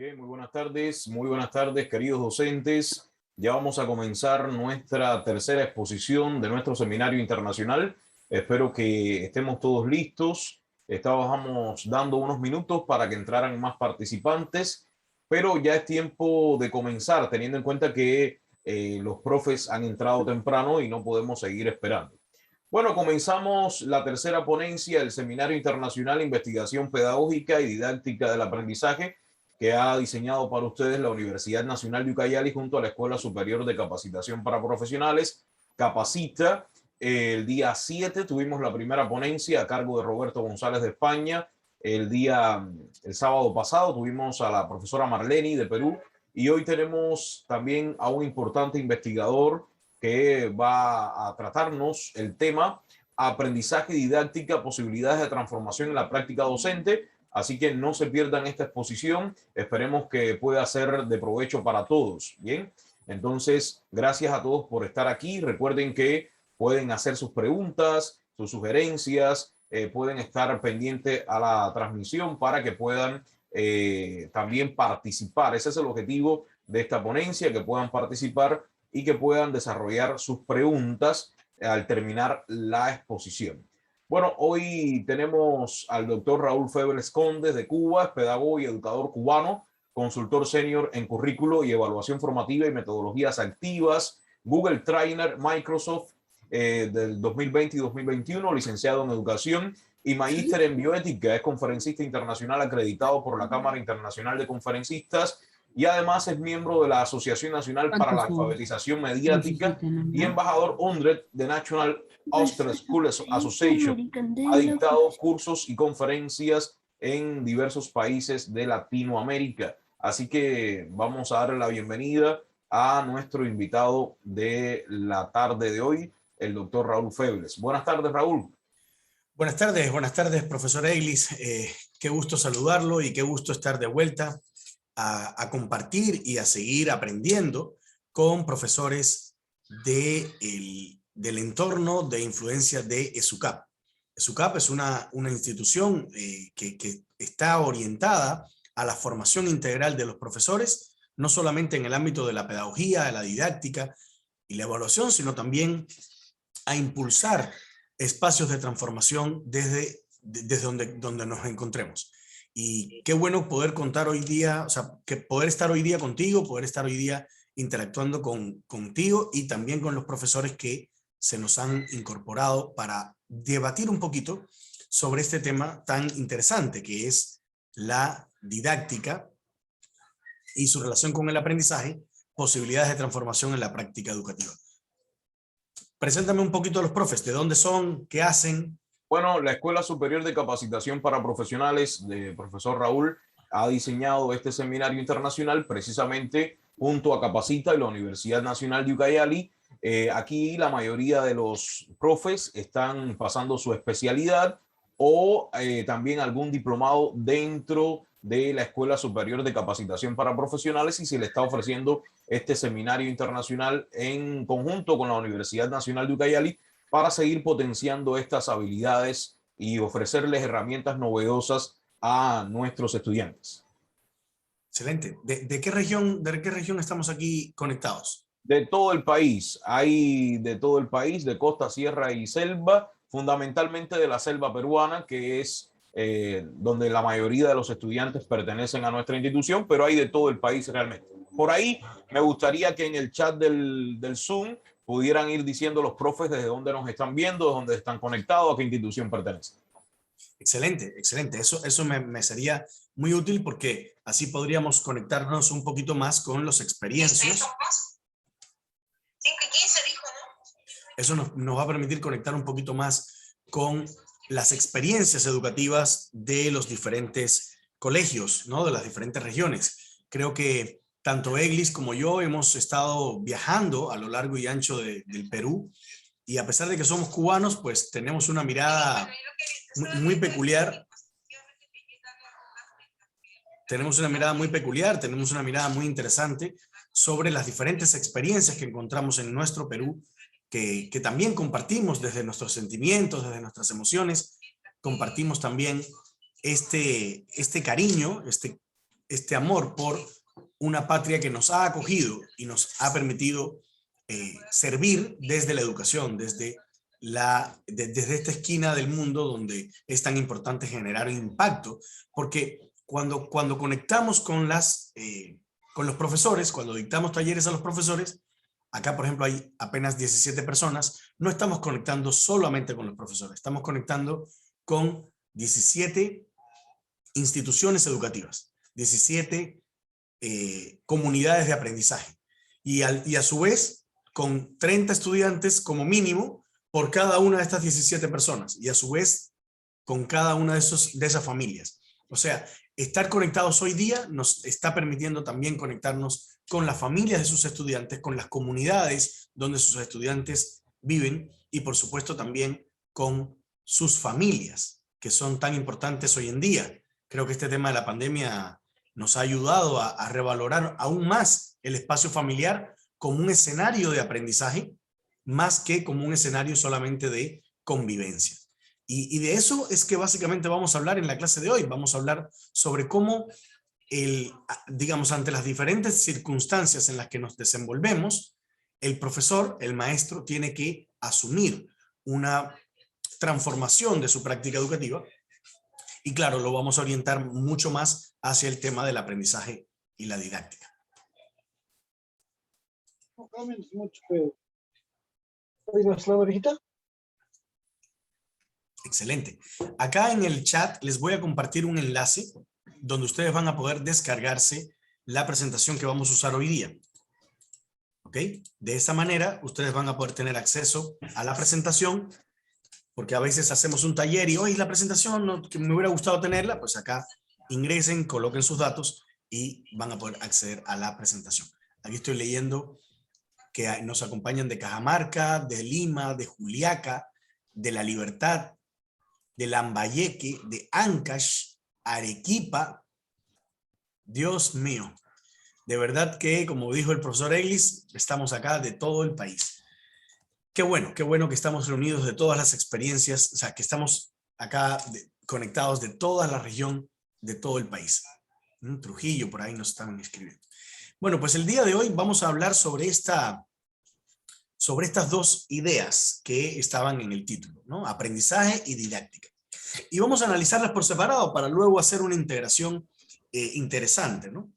Bien, muy buenas tardes, queridos docentes. Ya vamos a comenzar nuestra tercera exposición de nuestro seminario internacional. Espero que estemos todos listos. Estábamos dando unos minutos para que entraran más participantes, pero ya es tiempo de comenzar, teniendo en cuenta que los profes han entrado temprano y no podemos seguir esperando. Bueno, comenzamos la tercera ponencia del Seminario Internacional Investigación Pedagógica y Didáctica del Aprendizaje, que ha diseñado para ustedes la Universidad Nacional de Ucayali junto a la Escuela Superior de Capacitación para Profesionales, Capacita. El día 7 tuvimos la primera ponencia a cargo de Roberto González de España. El sábado pasado tuvimos a la profesora Marleni de Perú y hoy tenemos también a un importante investigador que va a tratarnos el tema aprendizaje y didáctica, posibilidades de transformación en la práctica docente. Así que no se pierdan esta exposición. Esperemos que pueda ser de provecho para todos. Bien, entonces, gracias a todos por estar aquí. Recuerden que pueden hacer sus preguntas, sus sugerencias, pueden estar pendientes a la transmisión para que puedan también participar. Ese es el objetivo de esta ponencia, que puedan participar y que puedan desarrollar sus preguntas al terminar la exposición. Bueno, hoy tenemos al doctor Raúl Febles Condes de Cuba, es pedagogo y educador cubano, consultor senior en currículo y evaluación formativa y metodologías activas, Google Trainer, Microsoft del 2020 y 2021, licenciado en educación y magíster en bioética, es conferencista internacional acreditado por la Cámara Internacional de Conferencistas y además es miembro de la Asociación Nacional para la Alfabetización Mediática y embajador UNDRED de National Austrian School Association. Ha dictado cursos y conferencias en diversos países de Latinoamérica. Así que vamos a darle la bienvenida a nuestro invitado de la tarde de hoy, el doctor Raúl Febles. Buenas tardes, Raúl. Buenas tardes, profesor Eglis. Qué gusto saludarlo y qué gusto estar de vuelta a compartir y a seguir aprendiendo con profesores del entorno de influencia de ESUCAP. ESUCAP es una institución que está orientada a la formación integral de los profesores, no solamente en el ámbito de la pedagogía, de la didáctica y la evaluación, sino también a impulsar espacios de transformación desde donde nos encontremos. Y qué bueno poder contar hoy día, o sea, que poder estar hoy día contigo, poder estar hoy día interactuando contigo y también con los profesores que se nos han incorporado para debatir un poquito sobre este tema tan interesante que es la didáctica y su relación con el aprendizaje, posibilidades de transformación en la práctica educativa. Preséntame un poquito a los profes, ¿de dónde son? ¿Qué hacen? Bueno, la Escuela Superior de Capacitación para Profesionales de profesor Raúl ha diseñado este seminario internacional precisamente junto a Capacita y la Universidad Nacional de Ucayali. Aquí la mayoría de los profes están pasando su especialidad o también algún diplomado dentro de la Escuela Superior de Capacitación para Profesionales y se le está ofreciendo este seminario internacional en conjunto con la Universidad Nacional de Ucayali para seguir potenciando estas habilidades y ofrecerles herramientas novedosas a nuestros estudiantes. Excelente. ¿De qué región estamos aquí conectados? De todo el país, hay de todo el país, de costa, sierra y selva, fundamentalmente de la selva peruana, que es donde la mayoría de los estudiantes pertenecen a nuestra institución, pero hay de todo el país realmente. Por ahí me gustaría que en el chat del Zoom pudieran ir diciendo los profes desde dónde nos están viendo, de dónde están conectados, a qué institución pertenecen. Excelente, excelente. Eso me sería muy útil porque así podríamos conectarnos un poquito más con los experiencias. 5:15 dijo, ¿no? Eso nos va a permitir conectar un poquito más con las experiencias educativas de los diferentes colegios, ¿no? De las diferentes regiones. Creo que tanto Eglis como yo hemos estado viajando a lo largo y ancho del Perú y a pesar de que somos cubanos, pues tenemos una mirada muy peculiar. Tenemos una mirada muy peculiar, tenemos una mirada muy interesante sobre las diferentes experiencias que encontramos en nuestro Perú, que también compartimos desde nuestros sentimientos, desde nuestras emociones, compartimos también este cariño, este amor por una patria que nos ha acogido y nos ha permitido servir desde la educación, desde esta esquina del mundo donde es tan importante generar impacto, porque cuando conectamos con los profesores, cuando dictamos talleres a los profesores, acá por ejemplo hay apenas 17 personas, no estamos conectando solamente con los profesores, estamos conectando con 17 instituciones educativas, 17 comunidades de aprendizaje y a su vez con 30 estudiantes como mínimo por cada una de estas 17 personas y a su vez con cada una de esas familias. O sea, estar conectados hoy día nos está permitiendo también conectarnos con las familias de sus estudiantes, con las comunidades donde sus estudiantes viven y por supuesto también con sus familias, que son tan importantes hoy en día. Creo que este tema de la pandemia nos ha ayudado a revalorar aún más el espacio familiar como un escenario de aprendizaje, más que como un escenario solamente de convivencia. Y de eso es que básicamente vamos a hablar en la clase de hoy. Vamos a hablar sobre cómo, digamos, ante las diferentes circunstancias en las que nos desenvolvemos, el profesor, el maestro, tiene que asumir una transformación de su práctica educativa. Y claro, lo vamos a orientar mucho más hacia el tema del aprendizaje y la didáctica. Excelente. Acá en el chat les voy a compartir un enlace donde ustedes van a poder descargarse la presentación que vamos a usar hoy día. ¿Ok? De esa manera ustedes van a poder tener acceso a la presentación, porque a veces hacemos un taller y hoy la presentación no, que me hubiera gustado tenerla, pues acá ingresen, coloquen sus datos y van a poder acceder a la presentación. Aquí estoy leyendo que nos acompañan de Cajamarca, de Lima, de Juliaca, de La Libertad, de Lambayeque, de Ancash, Arequipa. Dios mío, de verdad que, como dijo el profesor Eglis, estamos acá de todo el país. Qué bueno que estamos reunidos de todas las experiencias, o sea, que estamos acá conectados de toda la región, de todo el país. Trujillo, por ahí nos estaban escribiendo. Bueno, pues el día de hoy vamos a hablar sobre estas dos ideas que estaban en el título, ¿no? Aprendizaje y didáctica. Y vamos a analizarlas por separado para luego hacer una integración interesante, ¿no?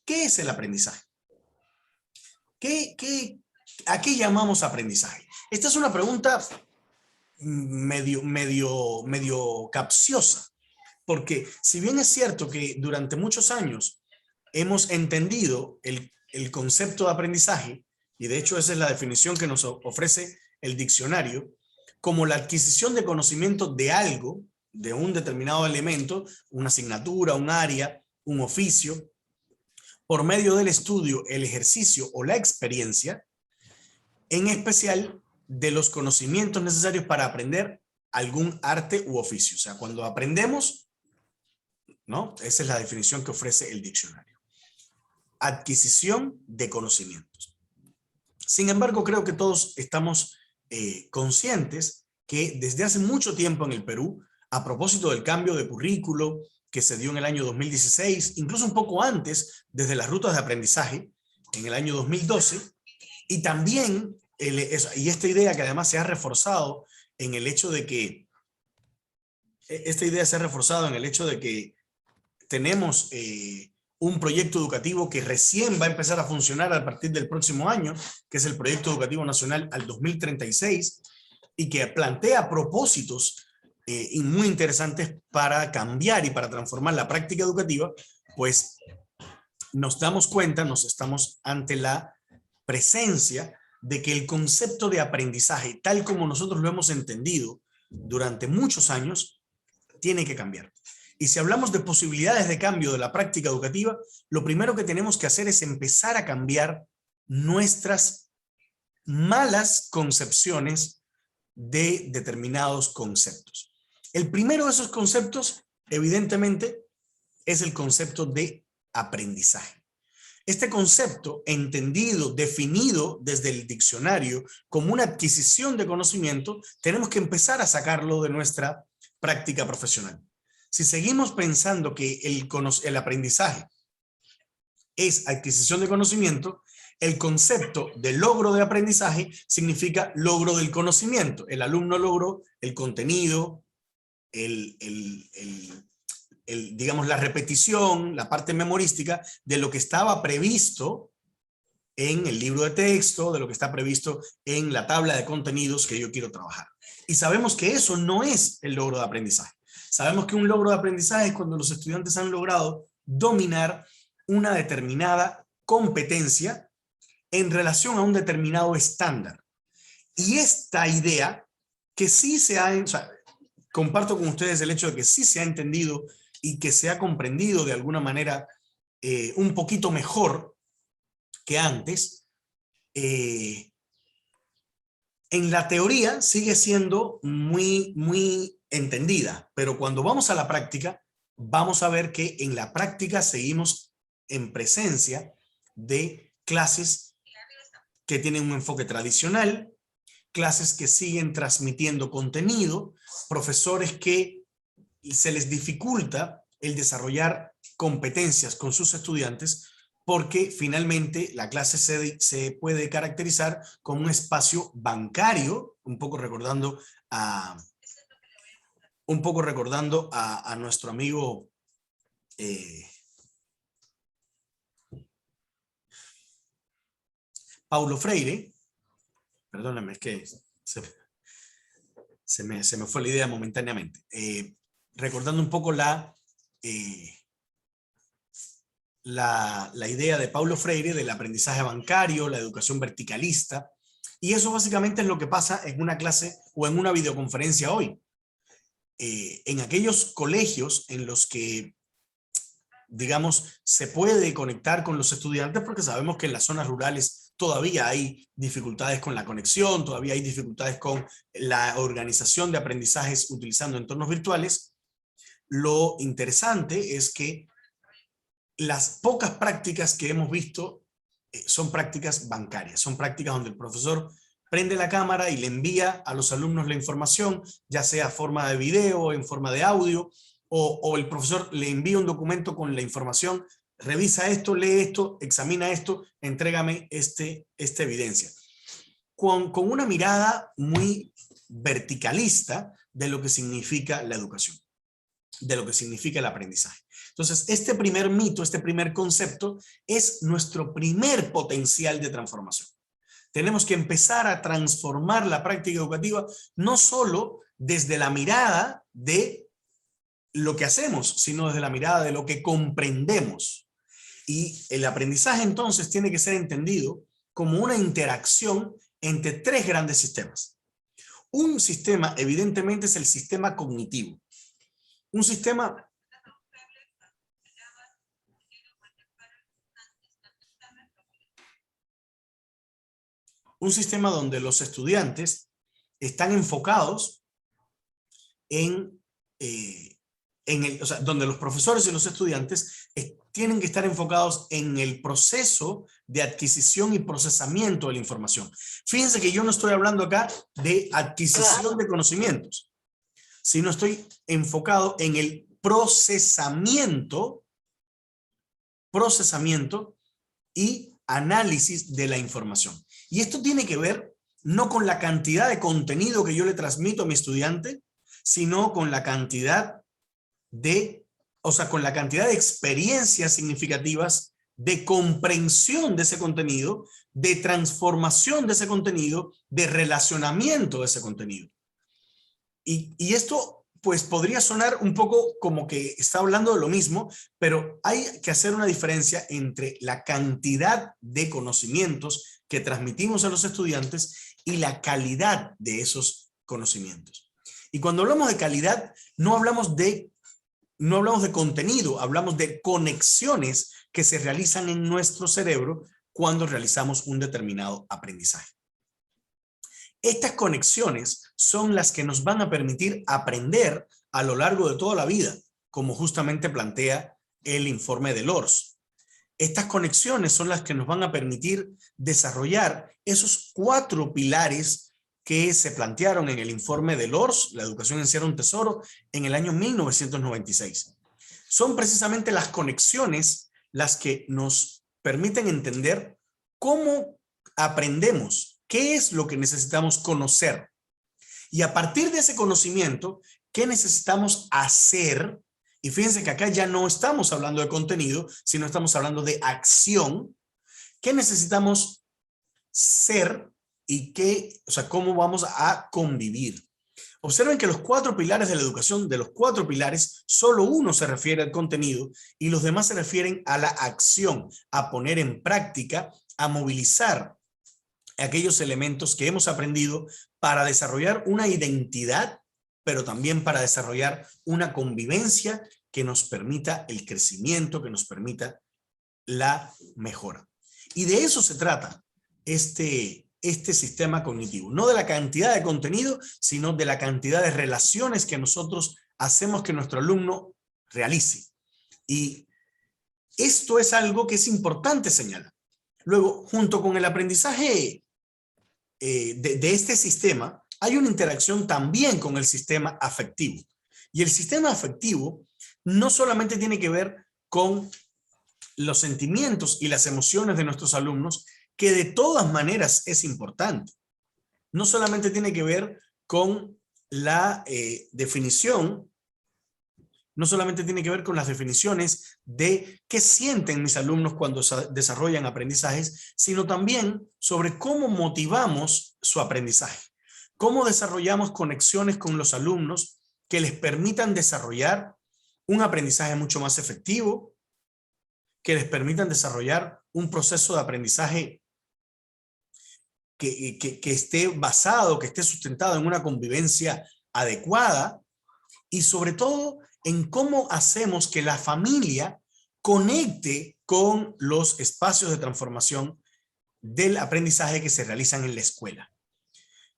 ¿Qué es el aprendizaje? ¿A qué llamamos aprendizaje? Esta es una pregunta medio capciosa, porque si bien es cierto que durante muchos años hemos entendido el concepto de aprendizaje, y de hecho esa es la definición que nos ofrece el diccionario, como la adquisición de conocimiento de algo, de un determinado elemento, una asignatura, un área, un oficio, por medio del estudio, el ejercicio o la experiencia, en especial de los conocimientos necesarios para aprender algún arte u oficio. O sea, cuando aprendemos, ¿no? Esa es la definición que ofrece el diccionario. Adquisición de conocimientos. Sin embargo, creo que todos estamos conscientes que desde hace mucho tiempo en el Perú, a propósito del cambio de currículo que se dio en el año 2016, incluso un poco antes, desde las rutas de aprendizaje, en el año 2012, y también, y esta idea que además se ha reforzado en el hecho de que, tenemos un proyecto educativo que recién va a empezar a funcionar a partir del próximo año, que es el Proyecto Educativo Nacional al 2036, y que plantea propósitos muy interesantes para cambiar y para transformar la práctica educativa, pues nos damos cuenta, estamos ante la presencia de que el concepto de aprendizaje, tal como nosotros lo hemos entendido durante muchos años, tiene que cambiar. Y si hablamos de posibilidades de cambio de la práctica educativa, lo primero que tenemos que hacer es empezar a cambiar nuestras malas concepciones de determinados conceptos. El primero de esos conceptos, evidentemente, es el concepto de aprendizaje. Este concepto, entendido, definido desde el diccionario como una adquisición de conocimiento, tenemos que empezar a sacarlo de nuestra práctica profesional. Si seguimos pensando que el aprendizaje es adquisición de conocimiento, el concepto de logro de aprendizaje significa logro del conocimiento. El alumno logró el contenido, digamos, la repetición, la parte memorística de lo que estaba previsto en el libro de texto, de lo que está previsto en la tabla de contenidos que yo quiero trabajar. Y sabemos que eso no es el logro de aprendizaje. Sabemos que un logro de aprendizaje es cuando los estudiantes han logrado dominar una determinada competencia en relación a un determinado estándar. Y esta idea que sí se ha, o sea, comparto con ustedes el hecho de que sí se ha entendido y que se ha comprendido de alguna manera un poquito mejor que antes, en la teoría sigue siendo muy entendida, pero cuando vamos a la práctica, vamos a ver que en la práctica seguimos en presencia de clases que tienen un enfoque tradicional, clases que siguen transmitiendo contenido, profesores que se les dificulta el desarrollar competencias con sus estudiantes porque finalmente la clase se puede caracterizar como un espacio bancario, un poco recordando a nuestro amigo Paulo Freire. Perdóname, es que se me fue la idea momentáneamente. Recordando un poco la idea de Paulo Freire del aprendizaje bancario, la educación verticalista, y eso básicamente es lo que pasa en una clase o en una videoconferencia hoy. En aquellos colegios en los que, digamos, se puede conectar con los estudiantes, porque sabemos que en las zonas rurales todavía hay dificultades con la conexión, todavía hay dificultades con la organización de aprendizajes utilizando entornos virtuales. Lo interesante es que las pocas prácticas que hemos visto son prácticas bancarias, son prácticas donde el profesor prende la cámara y le envía a los alumnos la información, ya sea en forma de video, en forma de audio, o el profesor le envía un documento con la información, revisa esto, lee esto, examina esto, entrégame esta evidencia. Con una mirada muy verticalista de lo que significa la educación, de lo que significa el aprendizaje. Entonces, este primer mito, este primer concepto es nuestro primer potencial de transformación. Tenemos que empezar a transformar la práctica educativa no solo desde la mirada de lo que hacemos, sino desde la mirada de lo que comprendemos. Y el aprendizaje entonces tiene que ser entendido como una interacción entre tres grandes sistemas. Un sistema evidentemente es el sistema cognitivo. Un sistema donde los estudiantes están enfocados donde los profesores y los estudiantes tienen que estar enfocados en el proceso de adquisición y procesamiento de la información. Fíjense que yo no estoy hablando acá de adquisición de conocimientos, sino estoy enfocado en el procesamiento y análisis de la información. Y esto tiene que ver no con la cantidad de contenido que yo le transmito a mi estudiante, sino con la cantidad de experiencias significativas de comprensión de ese contenido, de transformación de ese contenido, de relacionamiento de ese contenido. Y esto pues podría sonar un poco como que está hablando de lo mismo, pero hay que hacer una diferencia entre la cantidad de conocimientos que transmitimos a los estudiantes y la calidad de esos conocimientos. Y cuando hablamos de calidad, no hablamos de contenido, hablamos de conexiones que se realizan en nuestro cerebro cuando realizamos un determinado aprendizaje. Estas conexiones son las que nos van a permitir aprender a lo largo de toda la vida, como justamente plantea el informe de LORS. Estas conexiones son las que nos van a permitir desarrollar esos 4 pilares que se plantearon en el informe de LORS, La educación encierra un tesoro, en el año 1996. Son precisamente las conexiones las que nos permiten entender cómo aprendemos, qué es lo que necesitamos conocer. Y a partir de ese conocimiento, ¿qué necesitamos hacer? Y fíjense que acá ya no estamos hablando de contenido, sino estamos hablando de acción. ¿Qué necesitamos ser y cómo vamos a convivir? Observen que los 4 pilares de la educación, de los 4 pilares, solo uno se refiere al contenido y los demás se refieren a la acción, a poner en práctica, a movilizar aquellos elementos que hemos aprendido para desarrollar una identidad, pero también para desarrollar una convivencia que nos permita el crecimiento, que nos permita la mejora. Y de eso se trata este sistema cognitivo. No de la cantidad de contenido, sino de la cantidad de relaciones que nosotros hacemos que nuestro alumno realice. Y esto es algo que es importante señalar. Luego, junto con el aprendizaje de este sistema, hay una interacción también con el sistema afectivo. Y el sistema afectivo no solamente tiene que ver con los sentimientos y las emociones de nuestros alumnos, que de todas maneras es importante. No solamente tiene que ver con la definición, no solamente tiene que ver con las definiciones de qué sienten mis alumnos cuando desarrollan aprendizajes, sino también sobre cómo motivamos su aprendizaje, cómo desarrollamos conexiones con los alumnos que les permitan desarrollar un aprendizaje mucho más efectivo, que les permitan desarrollar un proceso de aprendizaje que esté basado, que esté sustentado en una convivencia adecuada y sobre todo en cómo hacemos que la familia conecte con los espacios de transformación del aprendizaje que se realizan en la escuela.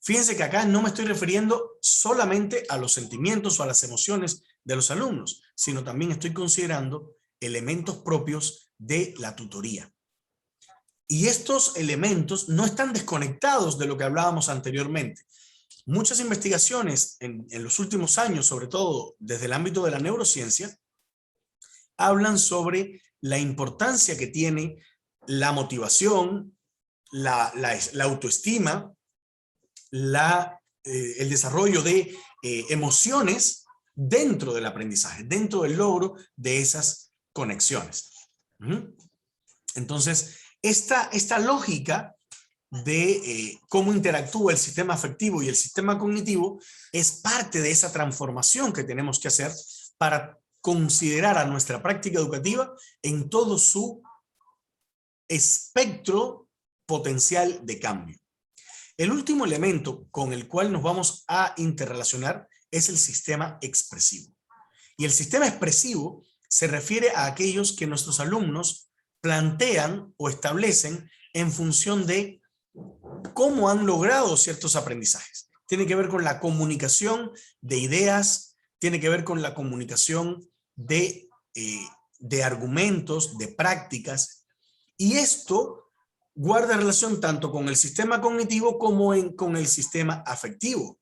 Fíjense que acá no me estoy refiriendo solamente a los sentimientos o a las emociones de los alumnos, sino también estoy considerando elementos propios de la tutoría. Y estos elementos no están desconectados de lo que hablábamos anteriormente. Muchas investigaciones en los últimos años, sobre todo desde el ámbito de la neurociencia, hablan sobre la importancia que tiene la motivación, la autoestima, el desarrollo de emociones dentro del aprendizaje, dentro del logro de esas conexiones. Entonces, esta lógica de cómo interactúa el sistema afectivo y el sistema cognitivo es parte de esa transformación que tenemos que hacer para considerar a nuestra práctica educativa en todo su espectro potencial de cambio. El último elemento con el cual nos vamos a interrelacionar es el sistema expresivo. Y el sistema expresivo se refiere a aquellos que nuestros alumnos plantean o establecen en función de cómo han logrado ciertos aprendizajes. Tiene que ver con la comunicación de ideas, tiene que ver con la comunicación de argumentos, de prácticas. Y esto guarda relación tanto con el sistema cognitivo como con el sistema afectivo.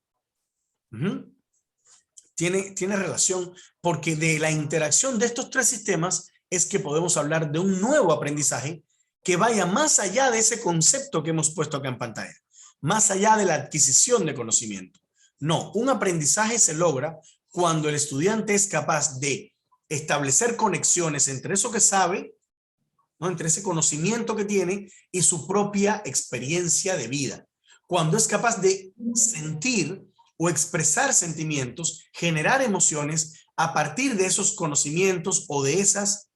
Tiene relación porque de la interacción de estos 3 sistemas es que podemos hablar de un nuevo aprendizaje que vaya más allá de ese concepto que hemos puesto acá en pantalla, más allá de la adquisición de conocimiento. No, un aprendizaje se logra cuando el estudiante es capaz de establecer conexiones entre eso que sabe, ¿no?, entre ese conocimiento que tiene y su propia experiencia de vida. Cuando es capaz de sentir o expresar sentimientos, generar emociones a partir de esos conocimientos o de esas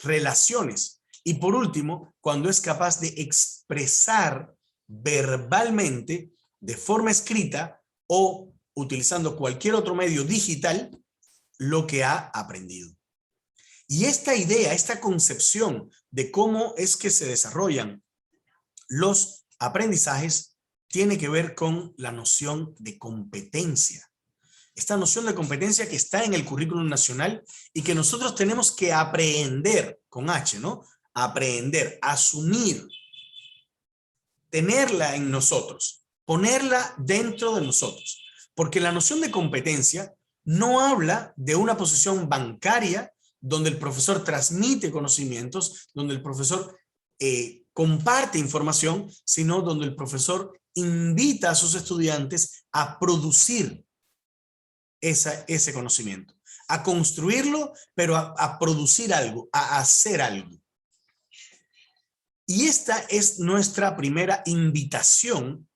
relaciones. Y por último, cuando es capaz de expresar verbalmente, de forma escrita o utilizando cualquier otro medio digital, lo que ha aprendido. Y esta idea, esta concepción de cómo es que se desarrollan los aprendizajes tiene que ver con la noción de competencia. Esta noción de competencia que está en el currículum nacional y que nosotros tenemos que aprender, con H, ¿no? Aprender, asumir, tenerla en nosotros, ponerla dentro de nosotros. Porque la noción de competencia no habla de una posición bancaria donde el profesor transmite conocimientos, donde el profesor comparte información, sino donde el profesor invita a sus estudiantes a producir ese conocimiento, a construirlo, pero a producir algo, a hacer algo. Y esta es nuestra primera invitación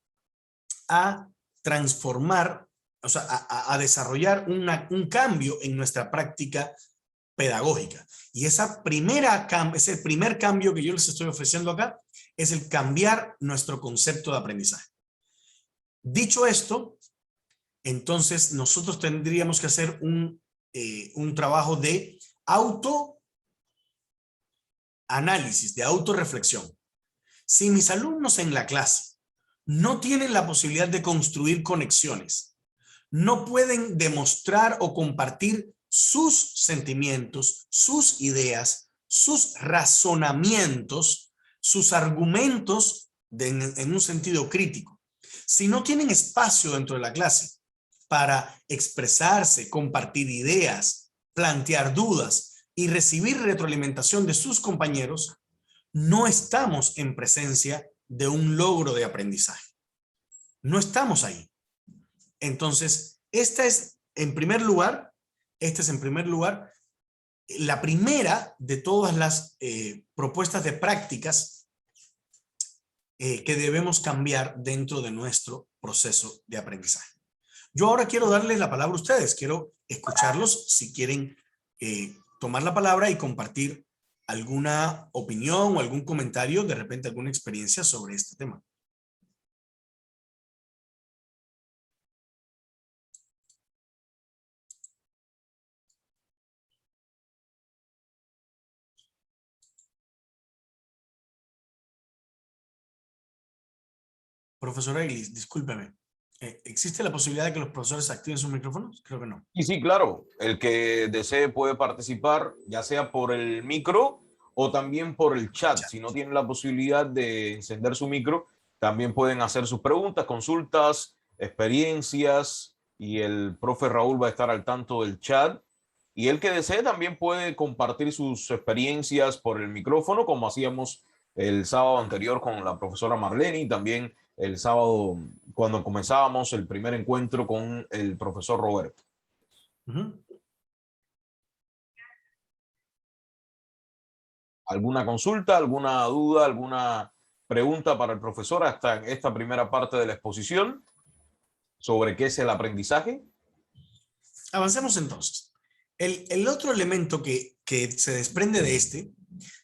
a transformar, o sea, a desarrollar un cambio en nuestra práctica pedagógica. Y ese primer cambio que yo les estoy ofreciendo acá es el cambiar nuestro concepto de aprendizaje. Dicho esto, entonces nosotros tendríamos que hacer un trabajo de autoanálisis, de autorreflexión. Si mis alumnos en la clase no tienen la posibilidad de construir conexiones, no pueden demostrar o compartir sus sentimientos, sus ideas, sus razonamientos, sus argumentos en un sentido crítico. Si no tienen espacio dentro de la clase para expresarse, compartir ideas, plantear dudas y recibir retroalimentación de sus compañeros, no estamos en presencia de un logro de aprendizaje. No estamos ahí. Entonces, esta es en primer lugar la primera de todas las propuestas de prácticas que debemos cambiar dentro de nuestro proceso de aprendizaje. Yo ahora quiero darles la palabra a ustedes, quiero escucharlos si quieren tomar la palabra y compartir alguna opinión o algún comentario, de repente alguna experiencia sobre este tema. Profesora Eglis, discúlpeme. ¿Existe la posibilidad de que los profesores activen sus micrófonos? Creo que no. Y sí, claro, el que desee puede participar, ya sea por el micro o también por el chat. Si no tienen la posibilidad de encender su micro, también pueden hacer sus preguntas, consultas, experiencias, y el profe Raúl va a estar al tanto del chat. Y el que desee también puede compartir sus experiencias por el micrófono, como hacíamos el sábado anterior con la profesora Marlene, y también el sábado cuando comenzábamos el primer encuentro con el profesor Roberto. ¿Alguna consulta, alguna duda, alguna pregunta para el profesor hasta en esta primera parte de la exposición sobre qué es el aprendizaje? Avancemos entonces. El otro elemento que se desprende de este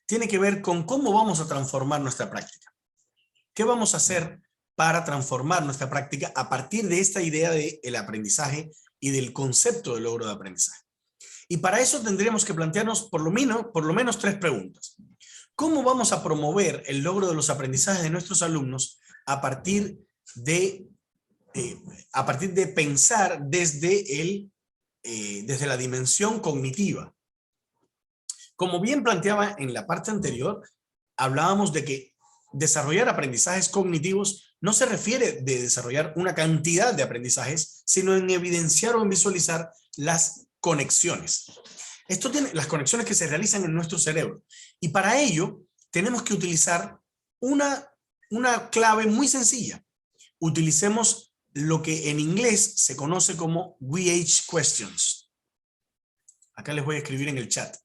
tiene que ver con cómo vamos a transformar nuestra práctica. ¿Qué vamos a hacer para transformar nuestra práctica a partir de esta idea del aprendizaje y del concepto de logro de aprendizaje? Y para eso tendríamos que plantearnos por lo menos 3 preguntas. ¿Cómo vamos a promover el logro de los aprendizajes de nuestros alumnos a partir de pensar desde la dimensión cognitiva? Como bien planteaba en la parte anterior, hablábamos de que desarrollar aprendizajes cognitivos no se refiere de desarrollar una cantidad de aprendizajes, sino en evidenciar o en visualizar las conexiones. Esto tiene las conexiones que se realizan en nuestro cerebro. Y para ello tenemos que utilizar una clave muy sencilla. Utilicemos lo que en inglés se conoce como WH questions. Acá les voy a escribir en el chat.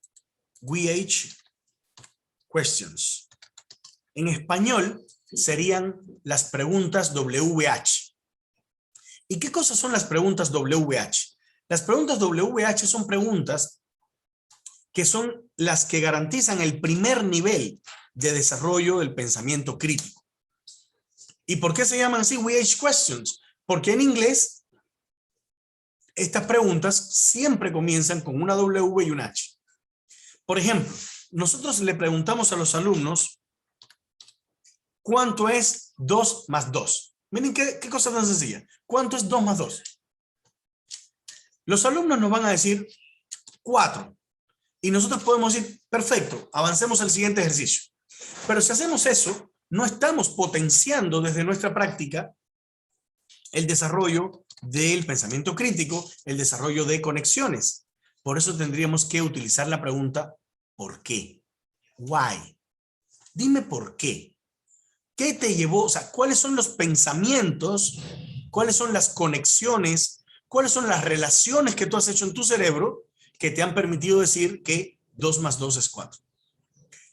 WH questions. En español serían las preguntas WH. ¿Y qué cosas son las preguntas WH? Las preguntas WH son preguntas que son las que garantizan el primer nivel de desarrollo del pensamiento crítico. ¿Y por qué se llaman así WH questions? Porque en inglés estas preguntas siempre comienzan con una W y una H. Por ejemplo, nosotros le preguntamos a los alumnos ¿cuánto es 2 más 2? Miren qué cosa tan sencilla. ¿Cuánto es 2 más 2? Los alumnos nos van a decir 4. Y nosotros podemos decir, perfecto, avancemos al siguiente ejercicio. Pero si hacemos eso, no estamos potenciando desde nuestra práctica el desarrollo del pensamiento crítico, el desarrollo de conexiones. Por eso tendríamos que utilizar la pregunta ¿por qué? Why. Dime por qué. ¿Qué te llevó? O sea, ¿cuáles son los pensamientos? ¿Cuáles son las conexiones? ¿Cuáles son las relaciones que tú has hecho en tu cerebro que te han permitido decir que 2 más 2 es 4?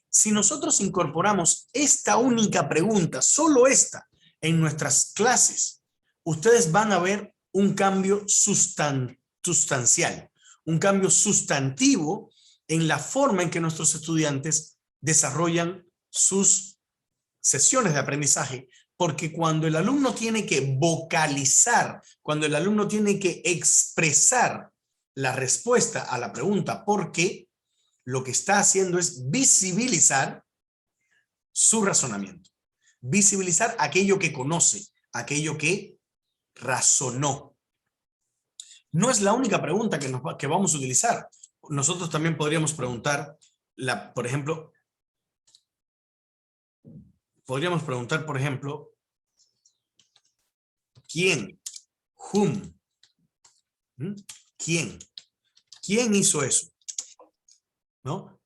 Si nosotros incorporamos esta única pregunta, solo esta, en nuestras clases, ustedes van a ver un cambio sustancial, un cambio sustantivo en la forma en que nuestros estudiantes desarrollan sus sesiones de aprendizaje, porque cuando el alumno tiene que vocalizar, cuando el alumno tiene que expresar la respuesta a la pregunta ¿por qué?, lo que está haciendo es visibilizar su razonamiento, visibilizar aquello que conoce, aquello que razonó. No es la única pregunta que vamos a utilizar. Nosotros también podríamos preguntar, por ejemplo, ¿quién? Whom. ¿Quién? ¿Quién hizo eso? ¿No?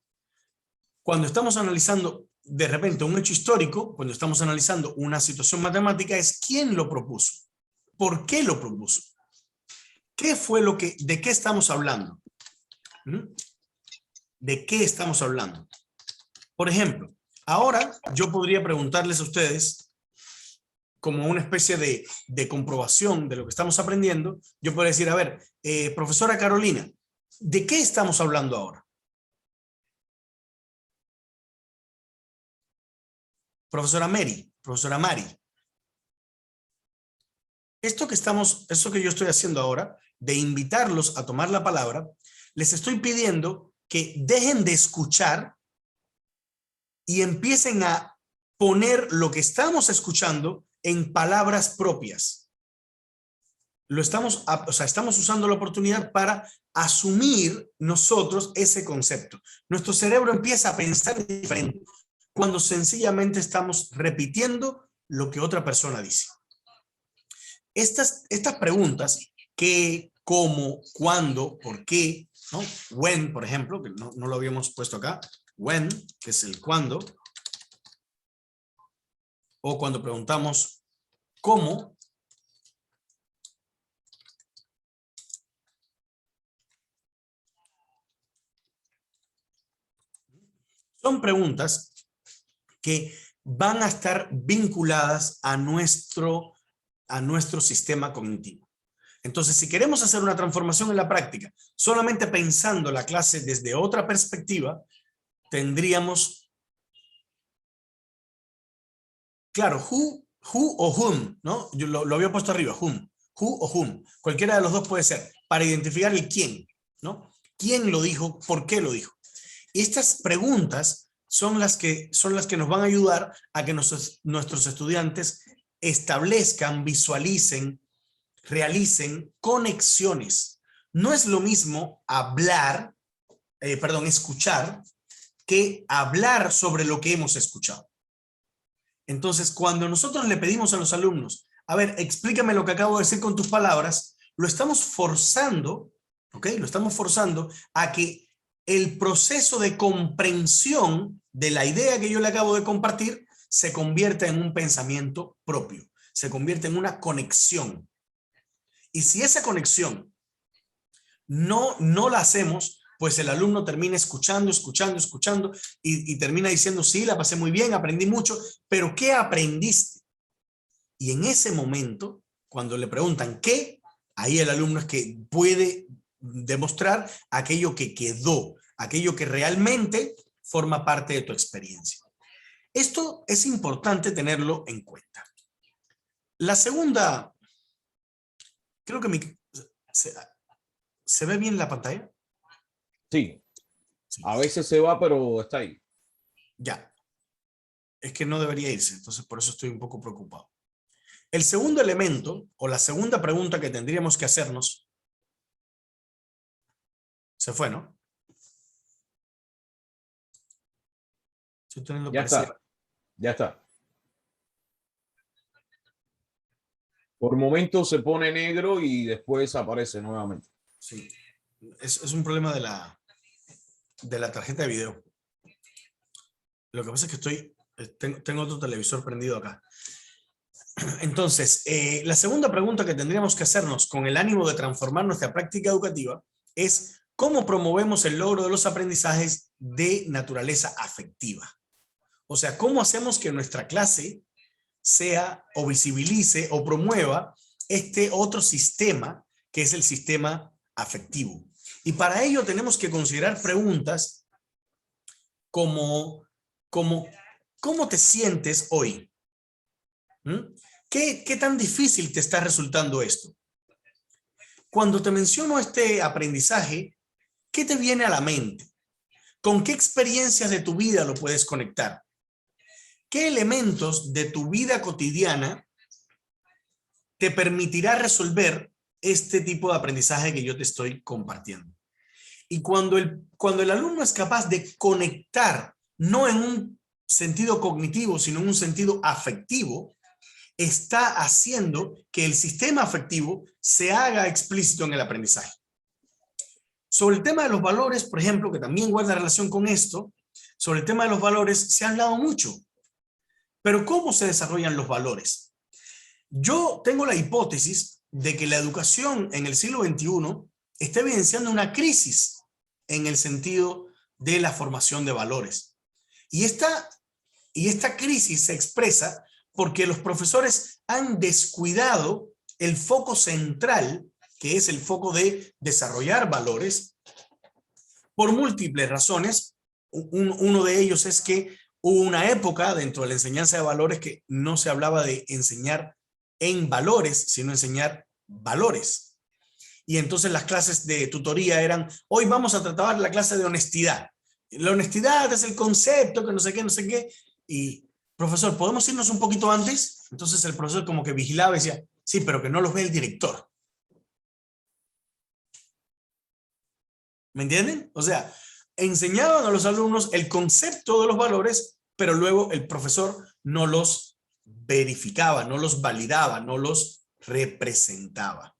Cuando estamos analizando de repente un hecho histórico, cuando estamos analizando una situación matemática, es quién lo propuso, por qué lo propuso, qué fue de qué estamos hablando, de qué estamos hablando. Por ejemplo, ahora yo podría preguntarles a ustedes, como una especie de comprobación de lo que estamos aprendiendo, yo podría decir, a ver, profesora Carolina, ¿de qué estamos hablando ahora? Profesora Mary. Esto que yo estoy haciendo ahora, de invitarlos a tomar la palabra, les estoy pidiendo que dejen de escuchar y empiecen a poner lo que estamos escuchando en palabras propias. Estamos usando la oportunidad para asumir nosotros ese concepto. Nuestro cerebro empieza a pensar diferente cuando sencillamente estamos repitiendo lo que otra persona dice. Estas preguntas, qué, cómo, cuándo, por qué, ¿no? When, por ejemplo, que no lo habíamos puesto acá, when, que es el cuándo, o cuando preguntamos cómo, son preguntas que van a estar vinculadas a nuestro sistema cognitivo. Entonces, si queremos hacer una transformación en la práctica, solamente pensando la clase desde otra perspectiva, tendríamos, claro, who o whom, ¿no? Yo lo había puesto arriba, who o whom. Cualquiera de los dos puede ser, para identificar el quién, ¿no? ¿Quién lo dijo? ¿Por qué lo dijo? Y estas preguntas son las que nos van a ayudar a que nuestros estudiantes establezcan, visualicen, realicen conexiones. No es lo mismo escuchar, que hablar sobre lo que hemos escuchado. Entonces, cuando nosotros le pedimos a los alumnos, a ver, explícame lo que acabo de decir con tus palabras, lo estamos forzando, ¿ok? Lo estamos forzando a que el proceso de comprensión de la idea que yo le acabo de compartir se convierta en un pensamiento propio, se convierte en una conexión. Y si esa conexión no la hacemos, pues el alumno termina escuchando y termina diciendo, sí, la pasé muy bien, aprendí mucho, pero ¿qué aprendiste? Y en ese momento, cuando le preguntan ¿qué? Ahí el alumno es que puede demostrar aquello que quedó, aquello que realmente forma parte de tu experiencia. Esto es importante tenerlo en cuenta. La segunda, creo que ¿se ve bien la pantalla? Sí. A veces se va, pero está ahí. Ya. Es que no debería irse, entonces por eso estoy un poco preocupado. El segundo elemento, o la segunda pregunta que tendríamos que hacernos, se fue, ¿no? Estoy teniendo Ya está. Por momentos se pone negro y después aparece nuevamente. Sí, es un problema de la tarjeta de video. Lo que pasa es que Tengo otro televisor prendido acá. Entonces, la segunda pregunta que tendríamos que hacernos con el ánimo de transformar nuestra práctica educativa es ¿cómo promovemos el logro de los aprendizajes de naturaleza afectiva? O sea, ¿cómo hacemos que nuestra clase sea o visibilice o promueva este otro sistema que es el sistema afectivo? Y para ello tenemos que considerar preguntas como ¿cómo te sientes hoy? ¿Qué tan difícil te está resultando esto? Cuando te menciono este aprendizaje, ¿qué te viene a la mente? ¿Con qué experiencias de tu vida lo puedes conectar? ¿Qué elementos de tu vida cotidiana te permitirá resolver este tipo de aprendizaje que yo te estoy compartiendo? Y cuando el alumno es capaz de conectar, no en un sentido cognitivo, sino en un sentido afectivo, está haciendo que el sistema afectivo se haga explícito en el aprendizaje. Sobre el tema de los valores, por ejemplo, que también guarda relación con esto, sobre el tema de los valores se ha hablado mucho. Pero ¿cómo se desarrollan los valores? Yo tengo la hipótesis de que la educación en el siglo XXI está evidenciando una crisis en el sentido de la formación de valores. Y esta crisis se expresa porque los profesores han descuidado el foco central, que es el foco de desarrollar valores, por múltiples razones. Uno de ellos es que hubo una época dentro de la enseñanza de valores que no se hablaba de enseñar en valores, sino enseñar valores. Y entonces las clases de tutoría eran, hoy vamos a tratar la clase de honestidad. La honestidad es el concepto que no sé qué, y profesor, ¿podemos irnos un poquito antes? Entonces el profesor como que vigilaba y decía, sí, pero que no los ve el director. ¿Me entienden? O sea, enseñaban a los alumnos el concepto de los valores, pero luego el profesor no los verificaba, no los validaba, no los representaba.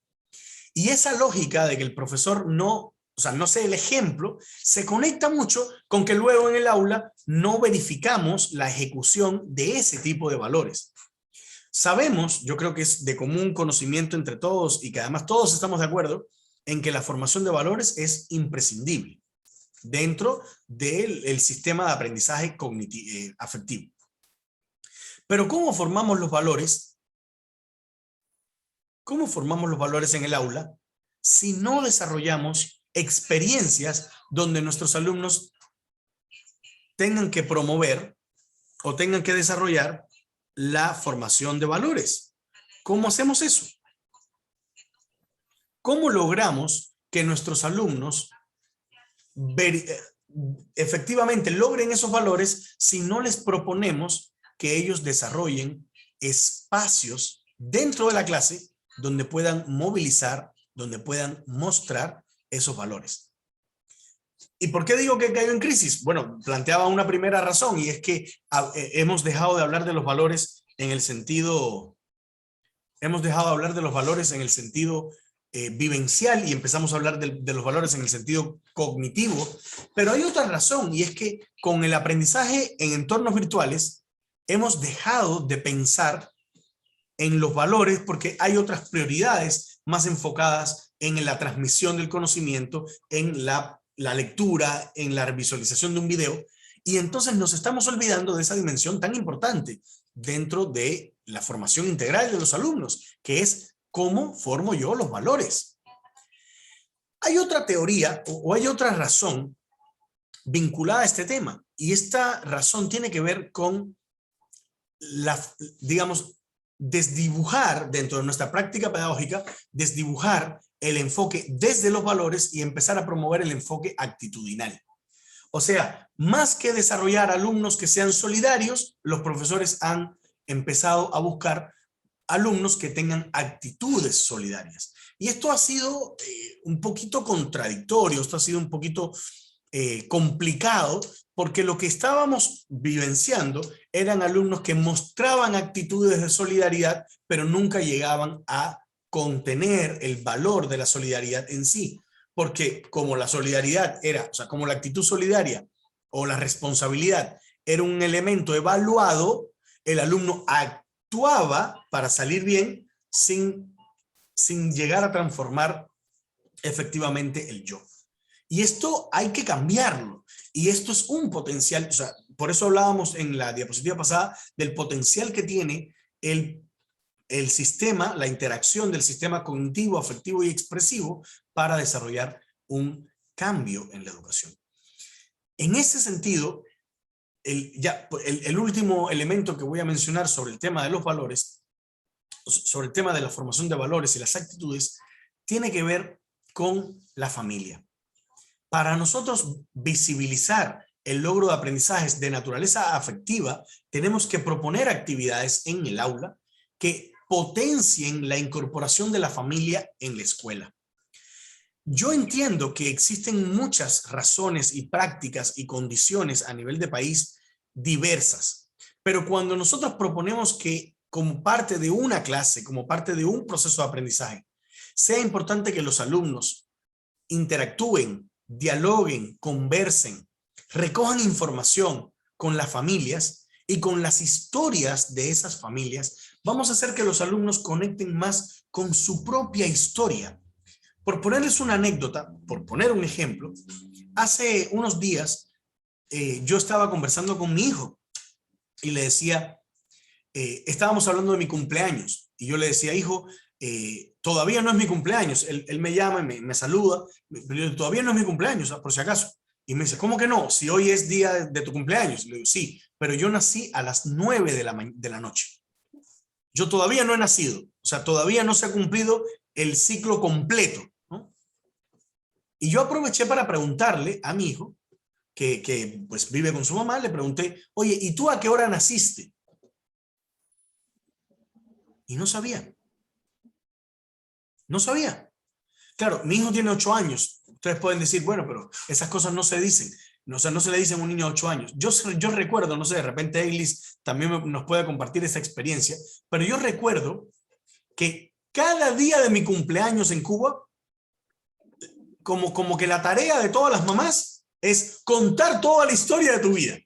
Y esa lógica de que el profesor no sea el ejemplo, se conecta mucho con que luego en el aula no verificamos la ejecución de ese tipo de valores. Sabemos, yo creo que es de común conocimiento entre todos y que además todos estamos de acuerdo en que la formación de valores es imprescindible dentro del sistema de aprendizaje afectivo. Pero ¿cómo formamos los valores? ¿Cómo formamos los valores en el aula si no desarrollamos experiencias donde nuestros alumnos tengan que promover o tengan que desarrollar la formación de valores? ¿Cómo hacemos eso? ¿Cómo logramos que nuestros alumnos efectivamente logren esos valores si no les proponemos que ellos desarrollen espacios dentro de la clase donde puedan movilizar, donde puedan mostrar esos valores? ¿Y por qué digo que cayó en crisis? Bueno, planteaba una primera razón, y es que hemos dejado de hablar de los valores en el sentido, vivencial, y empezamos a hablar de los valores en el sentido cognitivo. Pero hay otra razón, y es que con el aprendizaje en entornos virtuales hemos dejado de pensar en los valores porque hay otras prioridades más enfocadas en la transmisión del conocimiento, en la lectura, en la visualización de un video, y entonces nos estamos olvidando de esa dimensión tan importante dentro de la formación integral de los alumnos, que es cómo formo yo los valores. Hay otra teoría o hay otra razón vinculada a este tema, y esta razón tiene que ver con desdibujar dentro de nuestra práctica pedagógica, desdibujar el enfoque desde los valores y empezar a promover el enfoque actitudinal. O sea, más que desarrollar alumnos que sean solidarios, los profesores han empezado a buscar alumnos que tengan actitudes solidarias. Y esto ha sido un poquito contradictorio, esto ha sido un poquito complicado, porque lo que estábamos vivenciando eran alumnos que mostraban actitudes de solidaridad, pero nunca llegaban a contener el valor de la solidaridad en sí. Porque como la solidaridad como la actitud solidaria o la responsabilidad era un elemento evaluado, el alumno actuaba para salir bien sin llegar a transformar efectivamente el yo. Y esto hay que cambiarlo. Y esto es un potencial, o sea, por eso hablábamos en la diapositiva pasada del potencial que tiene el sistema, la interacción del sistema cognitivo, afectivo y expresivo para desarrollar un cambio en la educación. En ese sentido, el último elemento que voy a mencionar sobre el tema de los valores, sobre el tema de la formación de valores y las actitudes, tiene que ver con la familia. Para nosotros visibilizar el logro de aprendizajes de naturaleza afectiva, tenemos que proponer actividades en el aula que potencien la incorporación de la familia en la escuela. Yo entiendo que existen muchas razones y prácticas y condiciones a nivel de país diversas, pero cuando nosotros proponemos que como parte de una clase, como parte de un proceso de aprendizaje, sea importante que los alumnos interactúen, dialoguen, conversen, recojan información con las familias y con las historias de esas familias, vamos a hacer que los alumnos conecten más con su propia historia. Por ponerles una anécdota, por poner un ejemplo, hace unos días yo estaba conversando con mi hijo y le decía, estábamos hablando de mi cumpleaños y yo le decía, hijo, todavía no es mi cumpleaños. Él me llama y me saluda, pero yo, todavía no es mi cumpleaños, por si acaso. Y me dice, ¿cómo que no? Si hoy es día de tu cumpleaños. Le digo, sí, pero yo nací a las 9 de la noche. Yo todavía no he nacido, o sea, todavía no se ha cumplido el ciclo completo, ¿no? Y yo aproveché para preguntarle a mi hijo, que pues vive con su mamá, le pregunté, oye, ¿y tú a qué hora naciste? Y no sabía. No sabía. Claro, mi hijo tiene 8 años. Ustedes pueden decir, bueno, pero esas cosas no se dicen. O sea, no se le dicen a un niño de 8 años. Yo recuerdo, no sé, de repente Eglis también nos puede compartir esa experiencia, pero yo recuerdo que cada día de mi cumpleaños en Cuba, como que la tarea de todas las mamás es contar toda la historia de tu vida.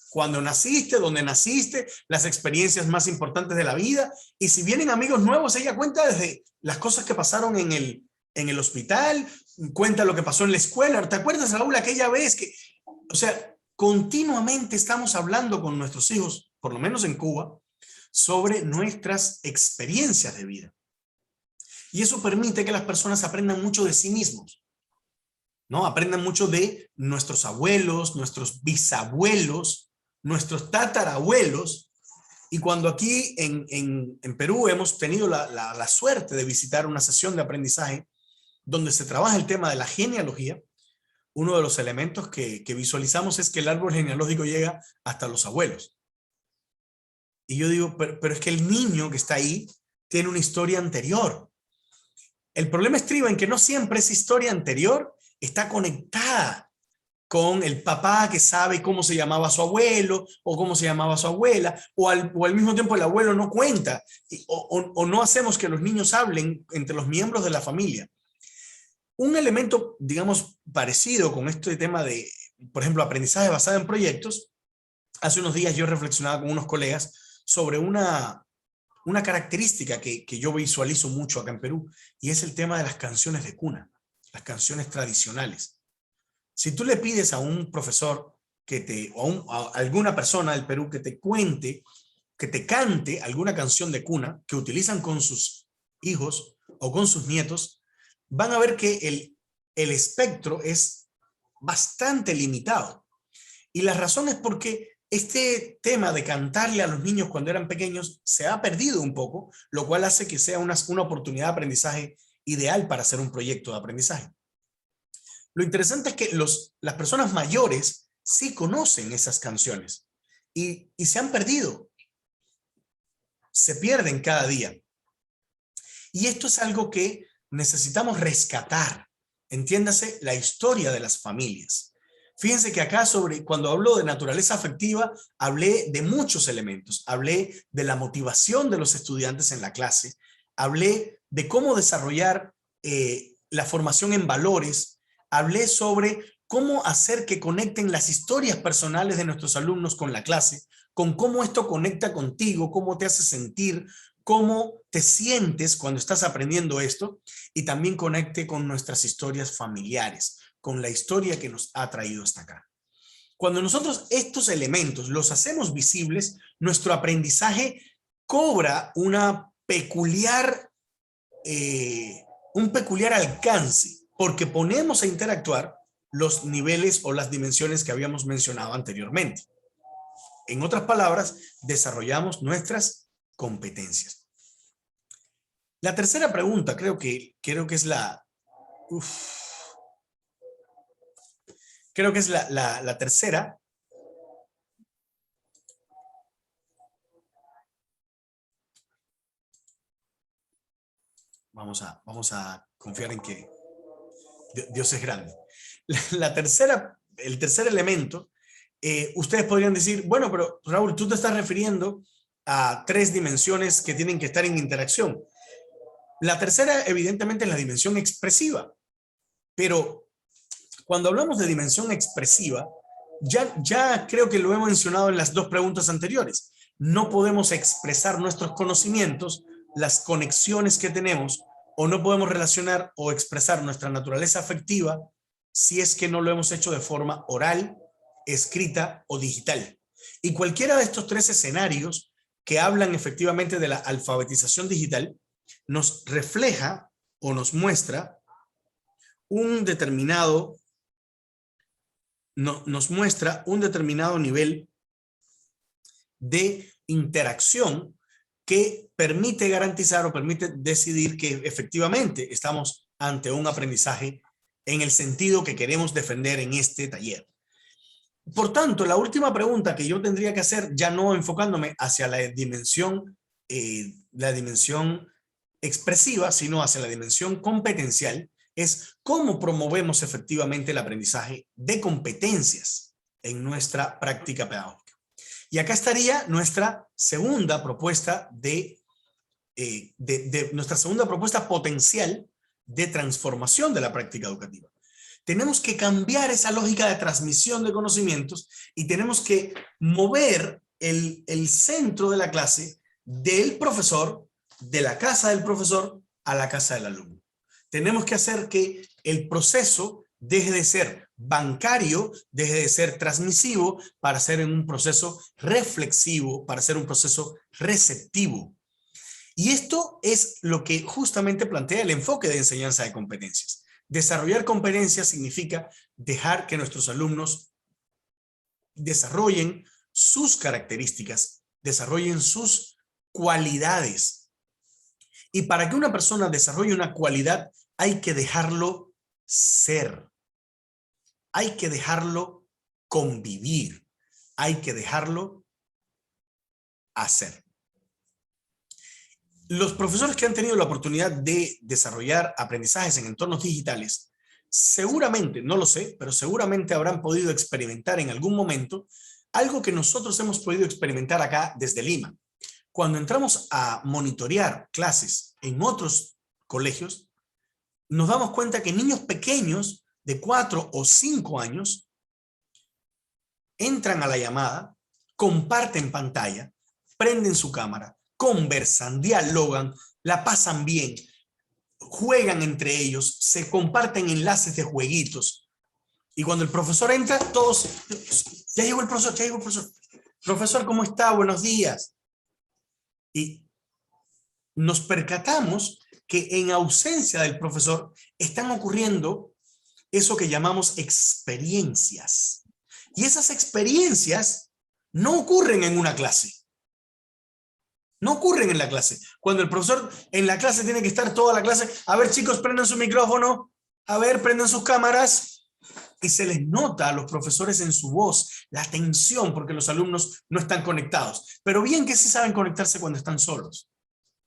Cuando naciste, dónde naciste, las experiencias más importantes de la vida. Y si vienen amigos nuevos, ella cuenta desde las cosas que pasaron en el hospital, cuenta lo que pasó en la escuela. ¿Te acuerdas, Raúl, aquella vez que, o sea, continuamente estamos hablando con nuestros hijos, por lo menos en Cuba, sobre nuestras experiencias de vida? Y eso permite que las personas aprendan mucho de sí mismos, ¿no? Aprendan mucho de nuestros abuelos, nuestros bisabuelos, nuestros tatarabuelos. Y cuando aquí en Perú hemos tenido la suerte de visitar una sesión de aprendizaje donde se trabaja el tema de la genealogía, uno de los elementos que visualizamos es que el árbol genealógico llega hasta los abuelos. Y yo digo, pero es que el niño que está ahí tiene una historia anterior. El problema estriba en que no siempre esa historia anterior está conectada con el papá que sabe cómo se llamaba su abuelo o cómo se llamaba su abuela, o al mismo tiempo el abuelo no cuenta, o no hacemos que los niños hablen entre los miembros de la familia. Un elemento, digamos, parecido con este tema de, por ejemplo, aprendizaje basado en proyectos, hace unos días yo reflexionaba con unos colegas sobre una característica que yo visualizo mucho acá en Perú, y es el tema de las canciones de cuna, las canciones tradicionales. Si tú le pides a un profesor a alguna persona del Perú que te cuente, que te cante alguna canción de cuna que utilizan con sus hijos o con sus nietos, van a ver que el espectro es bastante limitado. Y la razón es porque este tema de cantarle a los niños cuando eran pequeños se ha perdido un poco, lo cual hace que sea una oportunidad de aprendizaje ideal para hacer un proyecto de aprendizaje. Lo interesante es que las personas mayores sí conocen esas canciones y se han perdido. Se pierden cada día. Y esto es algo que necesitamos rescatar. Entiéndase la historia de las familias. Fíjense que acá cuando hablo de naturaleza afectiva, hablé de muchos elementos. Hablé de la motivación de los estudiantes en la clase. Hablé de cómo desarrollar la formación en valores. Hablé sobre cómo hacer que conecten las historias personales de nuestros alumnos con la clase, con cómo esto conecta contigo, cómo te hace sentir, cómo te sientes cuando estás aprendiendo esto, y también conecte con nuestras historias familiares, con la historia que nos ha traído hasta acá. Cuando nosotros estos elementos los hacemos visibles, nuestro aprendizaje cobra un peculiar alcance, porque ponemos a interactuar los niveles o las dimensiones que habíamos mencionado anteriormente. En otras palabras, desarrollamos nuestras competencias. La tercera pregunta creo que es la... creo que es la tercera. Vamos a confiar en que Dios es grande. El tercer elemento, ustedes podrían decir, bueno, pero Raúl, tú te estás refiriendo a 3 dimensiones que tienen que estar en interacción. La tercera, evidentemente, es la dimensión expresiva. Pero cuando hablamos de dimensión expresiva, ya creo que lo he mencionado en las 2 preguntas anteriores. No podemos expresar nuestros conocimientos, las conexiones que tenemos, o no podemos relacionar o expresar nuestra naturaleza afectiva si es que no lo hemos hecho de forma oral, escrita o digital. Y cualquiera de estos 3 escenarios que hablan efectivamente de la alfabetización digital nos refleja o nos muestra un determinado nivel de interacción que permite garantizar o permite decidir que efectivamente estamos ante un aprendizaje en el sentido que queremos defender en este taller. Por tanto, la última pregunta que yo tendría que hacer, ya no enfocándome hacia la dimensión expresiva, sino hacia la dimensión competencial, es cómo promovemos efectivamente el aprendizaje de competencias en nuestra práctica pedagógica. Y acá estaría nuestra segunda propuesta nuestra segunda propuesta potencial de transformación de la práctica educativa. Tenemos que cambiar esa lógica de transmisión de conocimientos y tenemos que mover el centro de la clase del profesor, de la casa del profesor, a la casa del alumno. Tenemos que hacer que el proceso deje de ser bancario, deje de ser transmisivo, para ser un proceso reflexivo, para ser un proceso receptivo. Y esto es lo que justamente plantea el enfoque de enseñanza de competencias. Desarrollar competencias significa dejar que nuestros alumnos desarrollen sus características, desarrollen sus cualidades. Y para que una persona desarrolle una cualidad, hay que dejarlo ser. Hay que dejarlo convivir. Hay que dejarlo hacer. Los profesores que han tenido la oportunidad de desarrollar aprendizajes en entornos digitales, seguramente, no lo sé, pero seguramente habrán podido experimentar en algún momento algo que nosotros hemos podido experimentar acá desde Lima. Cuando entramos a monitorear clases en otros colegios, nos damos cuenta que niños pequeños de 4 o 5 años entran a la llamada, comparten pantalla, prenden su cámara, conversan, dialogan, la pasan bien, juegan entre ellos, se comparten enlaces de jueguitos. Y cuando el profesor entra, todos, ya llegó el profesor, ya llegó el profesor. Profesor, ¿cómo está? Buenos días. Y nos percatamos que en ausencia del profesor están ocurriendo eso que llamamos experiencias. Y esas experiencias no ocurren en una clase. No ocurren en la clase. Cuando el profesor en la clase tiene que estar toda la clase, a ver chicos, prendan su micrófono, a ver, prendan sus cámaras, y se les nota a los profesores en su voz la tensión porque los alumnos no están conectados. Pero bien que sí saben conectarse cuando están solos,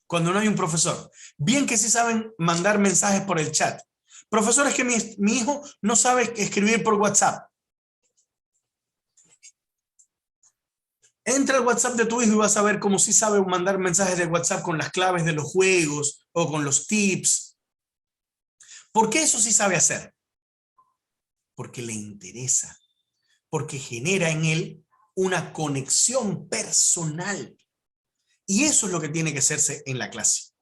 cuando no hay un profesor. Bien que sí saben mandar mensajes por el chat. Profesores, que mi hijo no sabe escribir por WhatsApp. Entra al WhatsApp de tu hijo y vas a ver cómo sí sabe mandar mensajes de WhatsApp con las claves de los juegos o con los tips. ¿Por qué eso sí sabe hacer? porque le interesa, porque genera en él una conexión personal. Y eso es lo que tiene que hacerse en la clase.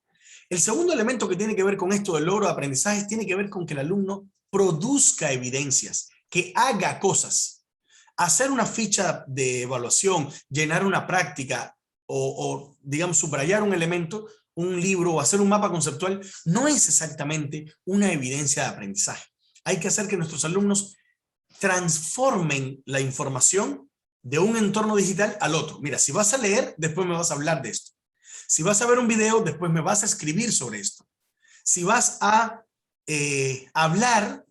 El segundo elemento que tiene que ver con esto del logro de aprendizaje tiene que ver con que el alumno produzca evidencias, que haga cosas. Hacer una ficha de evaluación, llenar una práctica o digamos, subrayar un elemento, un libro o hacer un mapa conceptual, no es exactamente una evidencia de aprendizaje. Hay que hacer que nuestros alumnos transformen la información de un entorno digital al otro. Mira, si vas a leer, después me vas a hablar de esto. Si vas a ver un video, después me vas a escribir sobre esto. Si vas a hablar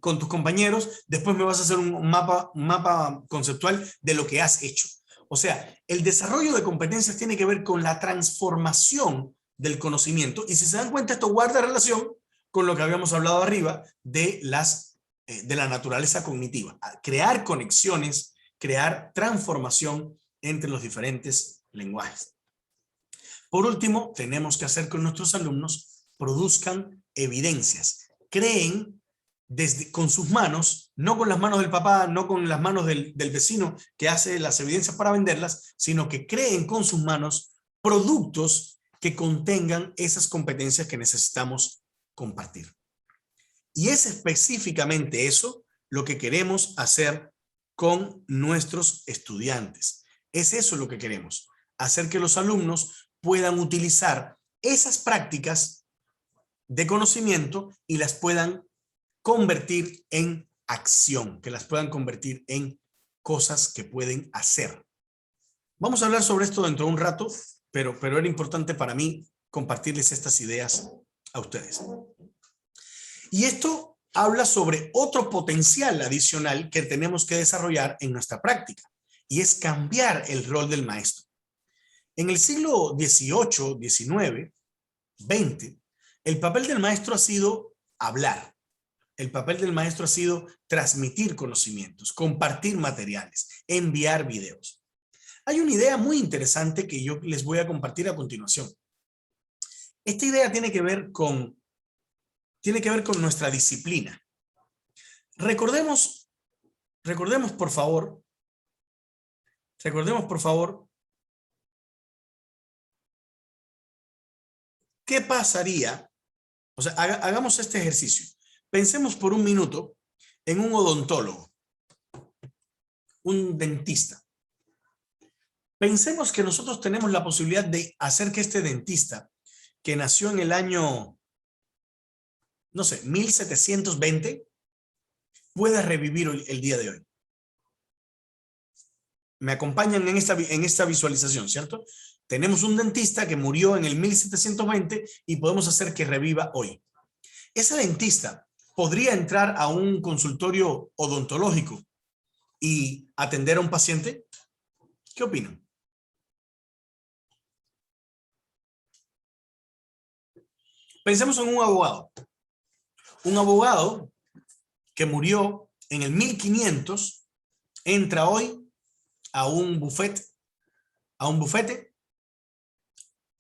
con tus compañeros, después me vas a hacer un mapa conceptual de lo que has hecho. O sea, el desarrollo de competencias tiene que ver con la transformación del conocimiento, y si se dan cuenta, esto guarda relación con lo que habíamos hablado arriba de la naturaleza cognitiva. Crear conexiones, crear transformación entre los diferentes lenguajes. Por último, tenemos que hacer que nuestros alumnos produzcan evidencias, creen con sus manos, no con las manos del papá, no con las manos del vecino que hace las evidencias para venderlas, sino que creen con sus manos productos que contengan esas competencias que necesitamos compartir. Y es específicamente eso lo que queremos hacer con nuestros estudiantes. Es eso lo que queremos, hacer que los alumnos puedan utilizar esas prácticas de conocimiento y las puedan convertir en acción, que las puedan convertir en cosas que pueden hacer. Vamos a hablar sobre esto dentro de un rato, pero era importante para mí compartirles estas ideas a ustedes. Y esto habla sobre otro potencial adicional que tenemos que desarrollar en nuestra práctica, y es cambiar el rol del maestro. En el siglo XVIII, XIX, XX, el papel del maestro ha sido hablar. El papel del maestro ha sido transmitir conocimientos, compartir materiales, enviar videos. Hay una idea muy interesante que yo les voy a compartir a continuación. Esta idea tiene que ver con nuestra disciplina. Recordemos por favor, ¿qué pasaría? O sea, hagamos este ejercicio. Pensemos por un minuto en un odontólogo, un dentista. Pensemos que nosotros tenemos la posibilidad de hacer que este dentista, que nació en el año, no sé, 1720, pueda revivir el día de hoy. Me acompañan en esta visualización, ¿cierto? Tenemos un dentista que murió en el 1720 y podemos hacer que reviva hoy. Ese dentista podría entrar a un consultorio odontológico y atender a un paciente. ¿Qué opinan? Pensemos en un abogado. Un abogado que murió en el 1500 entra hoy a un bufete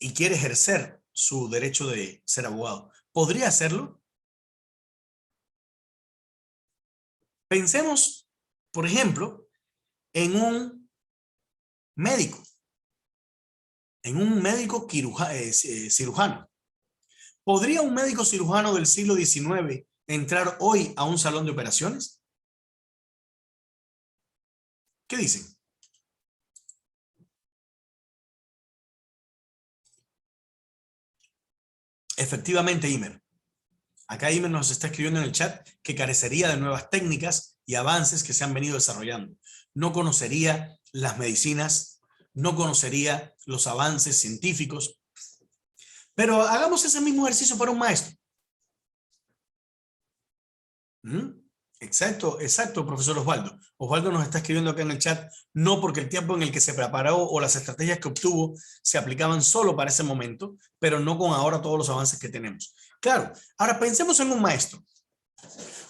y quiere ejercer su derecho de ser abogado. ¿Podría hacerlo? Pensemos, por ejemplo, en un médico, cirujano. ¿Podría un médico cirujano del siglo XIX entrar hoy a un salón de operaciones? ¿Qué dicen? Efectivamente, Imer. Acá Imer nos está escribiendo en el chat que carecería de nuevas técnicas y avances que se han venido desarrollando. No conocería las medicinas, no conocería los avances científicos. Pero hagamos ese mismo ejercicio para un maestro. Exacto, profesor Osvaldo. Osvaldo nos está escribiendo acá en el chat, no porque el tiempo en el que se preparó o las estrategias que obtuvo se aplicaban solo para ese momento, pero no con ahora todos los avances que tenemos. Claro, ahora pensemos en un maestro.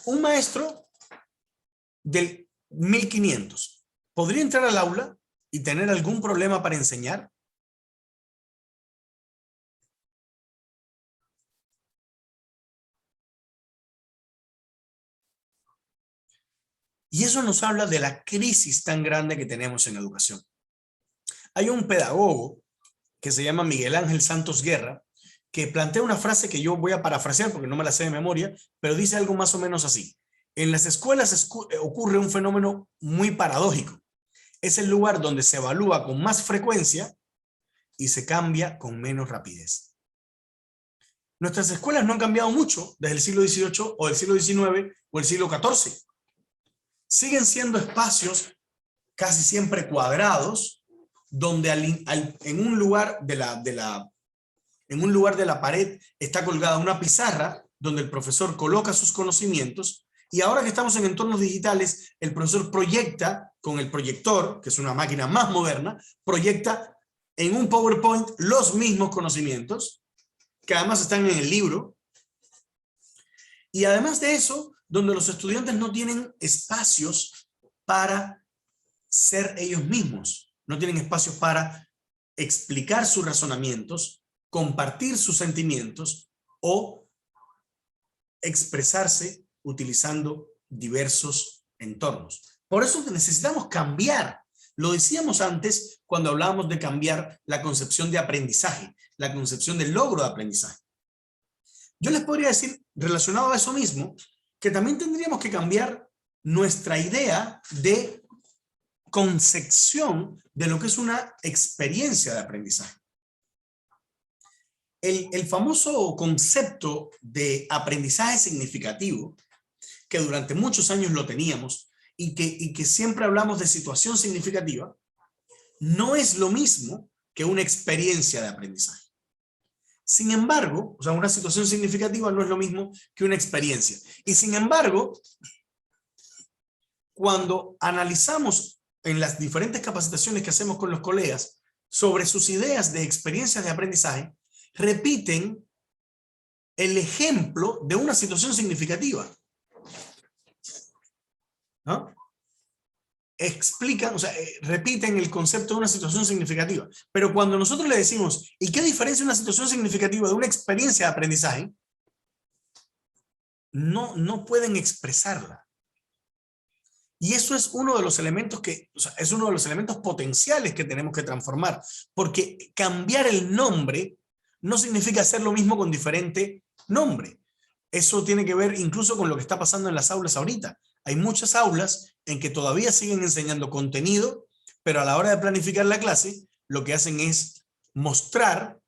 Un maestro del 1500. ¿Podría entrar al aula y tener algún problema para enseñar? Y eso nos habla de la crisis tan grande que tenemos en educación. Hay un pedagogo que se llama Miguel Ángel Santos Guerra, que plantea una frase que yo voy a parafrasear porque no me la sé de memoria, pero dice algo más o menos así. En las escuelas ocurre un fenómeno muy paradójico. Es el lugar donde se evalúa con más frecuencia y se cambia con menos rapidez. Nuestras escuelas no han cambiado mucho desde el siglo XVIII o el siglo XIX o el siglo XIV. Siguen siendo espacios casi siempre cuadrados, donde en un lugar de la pared está colgada una pizarra donde el profesor coloca sus conocimientos, y ahora que estamos en entornos digitales, el profesor proyecta con el proyector, que es una máquina más moderna, proyecta en un PowerPoint los mismos conocimientos, que además están en el libro, y además de eso, donde los estudiantes no tienen espacios para ser ellos mismos, no tienen espacios para explicar sus razonamientos, compartir sus sentimientos o expresarse utilizando diversos entornos. Por eso necesitamos cambiar. Lo decíamos antes cuando hablábamos de cambiar la concepción de aprendizaje, la concepción del logro de aprendizaje. Yo les podría decir, relacionado a eso mismo, que también tendríamos que cambiar nuestra idea de concepción de lo que es una experiencia de aprendizaje. El famoso concepto de aprendizaje significativo, que durante muchos años lo teníamos y que siempre hablamos de situación significativa, no es lo mismo que una experiencia de aprendizaje. Sin embargo, o sea, una situación significativa no es lo mismo que una experiencia. Y sin embargo, cuando analizamos en las diferentes capacitaciones que hacemos con los colegas sobre sus ideas de experiencias de aprendizaje, repiten el ejemplo de una situación significativa, ¿no? Explican, o sea, repiten el concepto de una situación significativa. Pero cuando nosotros le decimos, ¿y qué diferencia una situación significativa de una experiencia de aprendizaje? No pueden expresarla. Y eso es uno de los elementos es uno de los elementos potenciales que tenemos que transformar, porque cambiar el nombre no significa hacer lo mismo con diferente nombre. Eso tiene que ver incluso con lo que está pasando en las aulas ahorita. Hay muchas aulas en que todavía siguen enseñando contenido, pero a la hora de planificar la clase, lo que hacen es mostrar,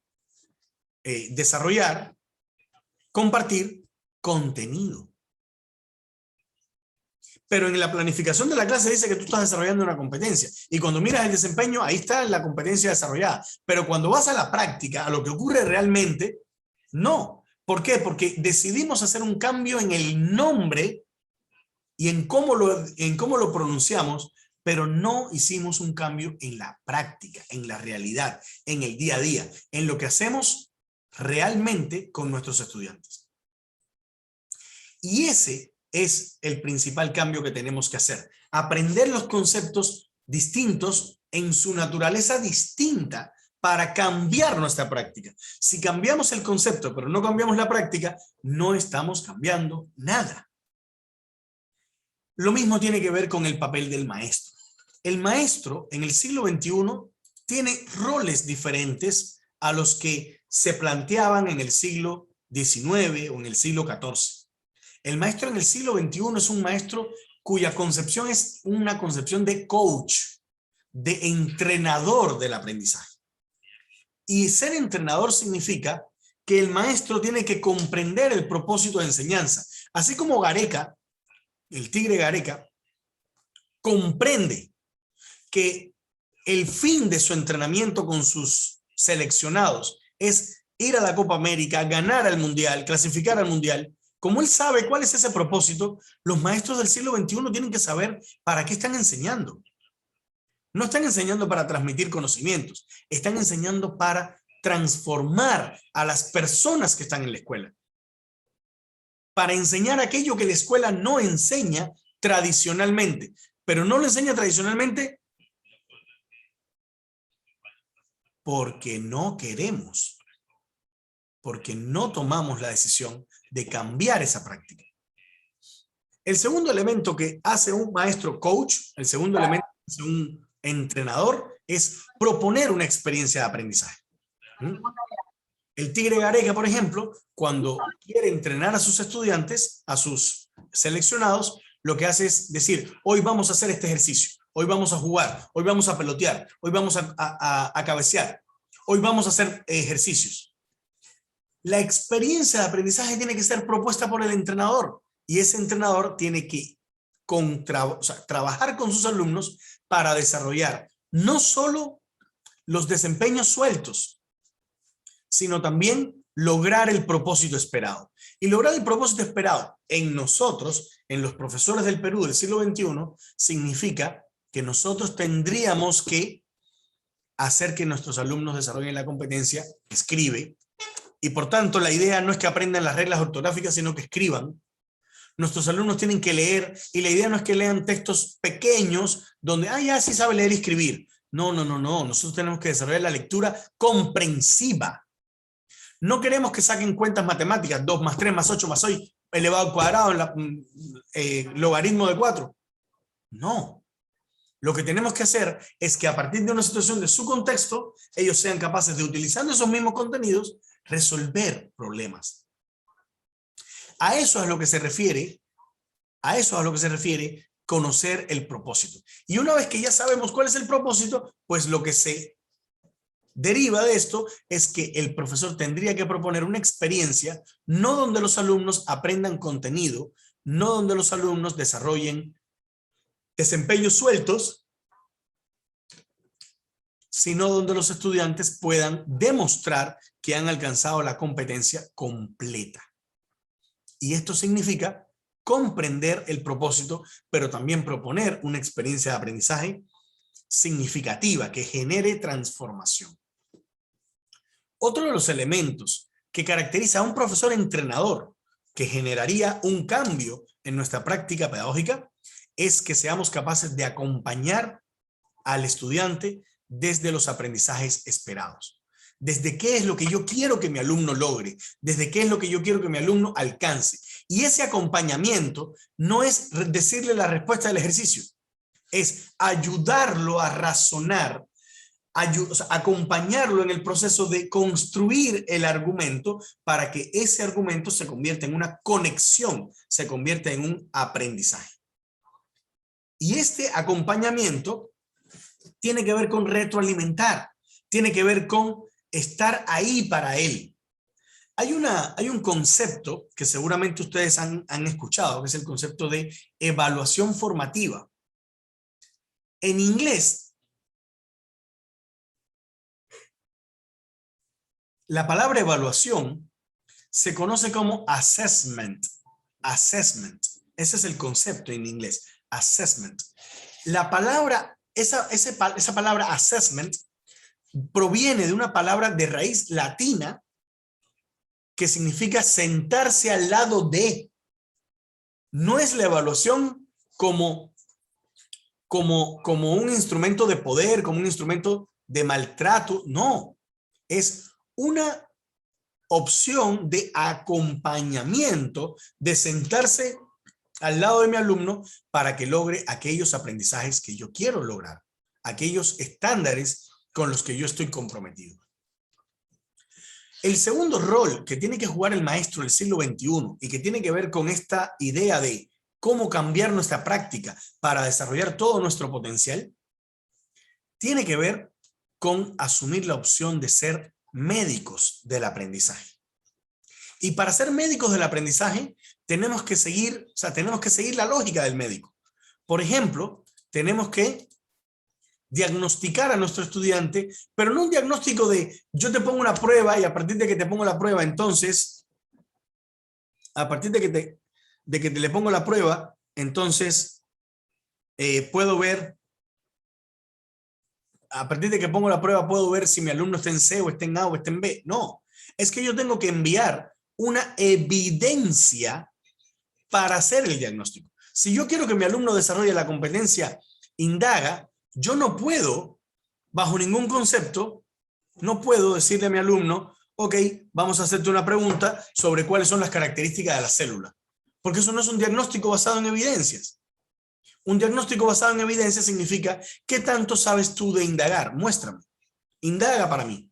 desarrollar, compartir contenido. Pero en la planificación de la clase dice que tú estás desarrollando una competencia. Y cuando miras el desempeño, ahí está la competencia desarrollada. Pero cuando vas a la práctica, a lo que ocurre realmente, no. ¿Por qué? Porque decidimos hacer un cambio en el nombre y en cómo lo pronunciamos, pero no hicimos un cambio en la práctica, en la realidad, en el día a día, en lo que hacemos realmente con nuestros estudiantes. Y ese es el principal cambio que tenemos que hacer. Aprender los conceptos distintos en su naturaleza distinta para cambiar nuestra práctica. Si cambiamos el concepto pero no cambiamos la práctica, no estamos cambiando nada. Lo mismo tiene que ver con el papel del maestro. El maestro en el siglo XXI tiene roles diferentes a los que se planteaban en el siglo XIX o en el siglo XIV. El maestro en el siglo XXI es un maestro cuya concepción es una concepción de coach, de entrenador del aprendizaje. Y ser entrenador significa que el maestro tiene que comprender el propósito de enseñanza. Así como Gareca, el tigre Gareca, comprende que el fin de su entrenamiento con sus seleccionados es ir a la Copa América, ganar al Mundial, clasificar al Mundial. Como él sabe cuál es ese propósito, los maestros del siglo XXI tienen que saber para qué están enseñando. No están enseñando para transmitir conocimientos, están enseñando para transformar a las personas que están en la escuela. Para enseñar aquello que la escuela no enseña tradicionalmente. Pero no lo enseña tradicionalmente porque no queremos, porque no tomamos la decisión de cambiar esa práctica. El segundo elemento que hace un maestro coach, el segundo elemento que hace un entrenador, es proponer una experiencia de aprendizaje. El Tigre Gareca, por ejemplo, cuando quiere entrenar a sus estudiantes, a sus seleccionados, lo que hace es decir, hoy vamos a hacer este ejercicio, hoy vamos a jugar, hoy vamos a pelotear, hoy vamos a cabecear, hoy vamos a hacer ejercicios. La experiencia de aprendizaje tiene que ser propuesta por el entrenador y ese entrenador tiene que trabajar con sus alumnos para desarrollar no solo los desempeños sueltos, sino también lograr el propósito esperado. Y lograr el propósito esperado en nosotros, en los profesores del Perú del siglo XXI, significa que nosotros tendríamos que hacer que nuestros alumnos desarrollen la competencia, escribe, y por tanto la idea no es que aprendan las reglas ortográficas, sino que escriban. Nuestros alumnos tienen que leer, y la idea no es que lean textos pequeños donde, ya sí sabe leer y escribir. No. Nosotros tenemos que desarrollar la lectura comprensiva. No queremos que saquen cuentas matemáticas, 2 más 3 más 8 más 6 elevado al cuadrado, logaritmo de 4. No. Lo que tenemos que hacer es que a partir de una situación de su contexto, ellos sean capaces de, utilizando esos mismos contenidos, resolver problemas. A eso es a lo que se refiere, conocer el propósito. Y una vez que ya sabemos cuál es el propósito, pues lo que se deriva de esto es que el profesor tendría que proponer una experiencia, no donde los alumnos aprendan contenido, no donde los alumnos desarrollen desempeños sueltos, sino donde los estudiantes puedan demostrar que han alcanzado la competencia completa. Y esto significa comprender el propósito, pero también proponer una experiencia de aprendizaje significativa que genere transformación. Otro de los elementos que caracteriza a un profesor entrenador que generaría un cambio en nuestra práctica pedagógica es que seamos capaces de acompañar al estudiante desde los aprendizajes esperados. Desde qué es lo que yo quiero que mi alumno logre, desde qué es lo que yo quiero que mi alumno alcance. Y ese acompañamiento no es decirle la respuesta del ejercicio, es ayudarlo a razonar, acompañarlo en el proceso de construir el argumento para que ese argumento se convierta en una conexión, se convierta en un aprendizaje. Y este acompañamiento tiene que ver con retroalimentar, tiene que ver con estar ahí para él. Hay un concepto que seguramente ustedes han escuchado, que es el concepto de evaluación formativa. En inglés, la palabra evaluación se conoce como assessment. Assessment. Ese es el concepto en inglés. Assessment. La palabra, esa palabra assessment proviene de una palabra de raíz latina que significa sentarse al lado de. No es la evaluación como un instrumento de poder, como un instrumento de maltrato. No, es una opción de acompañamiento, de sentarse al lado de mi alumno para que logre aquellos aprendizajes que yo quiero lograr, aquellos estándares con los que yo estoy comprometido. El segundo rol que tiene que jugar el maestro del siglo XXI y que tiene que ver con esta idea de cómo cambiar nuestra práctica para desarrollar todo nuestro potencial, tiene que ver con asumir la opción de ser médicos del aprendizaje. Y para ser médicos del aprendizaje tenemos que seguir la lógica del médico. Por ejemplo, tenemos que diagnosticar a nuestro estudiante, pero no un diagnóstico de yo te pongo una prueba y a partir de que te pongo la prueba, entonces, a partir de que le pongo la prueba, entonces puedo ver, a partir de que pongo la prueba puedo ver si mi alumno está en C o está en A o está en B. No, es que yo tengo que enviar una evidencia para hacer el diagnóstico. Si yo quiero que mi alumno desarrolle la competencia indaga, yo no puedo, bajo ningún concepto, no puedo decirle a mi alumno, ok, vamos a hacerte una pregunta sobre cuáles son las características de la célula. porque eso no es un diagnóstico basado en evidencias. Un diagnóstico basado en evidencias significa ¿qué tanto sabes tú de indagar? Muéstrame. Indaga para mí.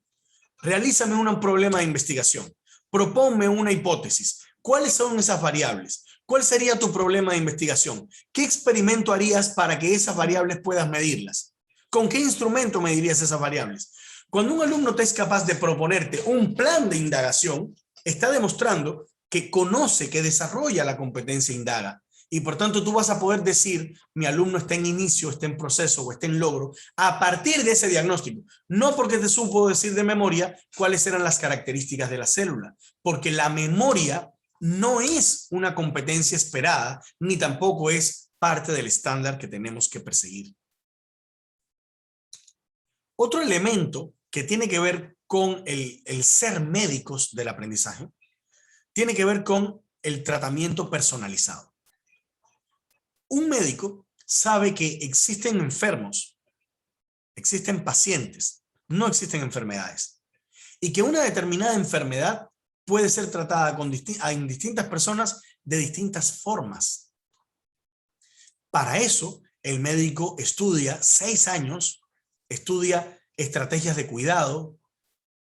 Realízame un problema de investigación. Propónme una hipótesis. ¿Cuáles son esas variables? ¿Cuál sería tu problema de investigación? ¿Qué experimento harías para que esas variables puedas medirlas? ¿Con qué instrumento medirías esas variables? Cuando un alumno te es capaz de proponerte un plan de indagación, está demostrando que conoce, que desarrolla la competencia indaga. Y por tanto tú vas a poder decir, mi alumno está en inicio, está en proceso o está en logro, a partir de ese diagnóstico. No porque te supo decir de memoria cuáles eran las características de la célula, porque la memoria no es una competencia esperada, ni tampoco es parte del estándar que tenemos que perseguir. Otro elemento que tiene que ver con el ser médicos del aprendizaje, tiene que ver con el tratamiento personalizado. Un médico sabe que existen enfermos, existen pacientes, no existen enfermedades. Y que una determinada enfermedad puede ser tratada en distintas personas de distintas formas. Para eso, el médico estudia 6 años, estudia estrategias de cuidado,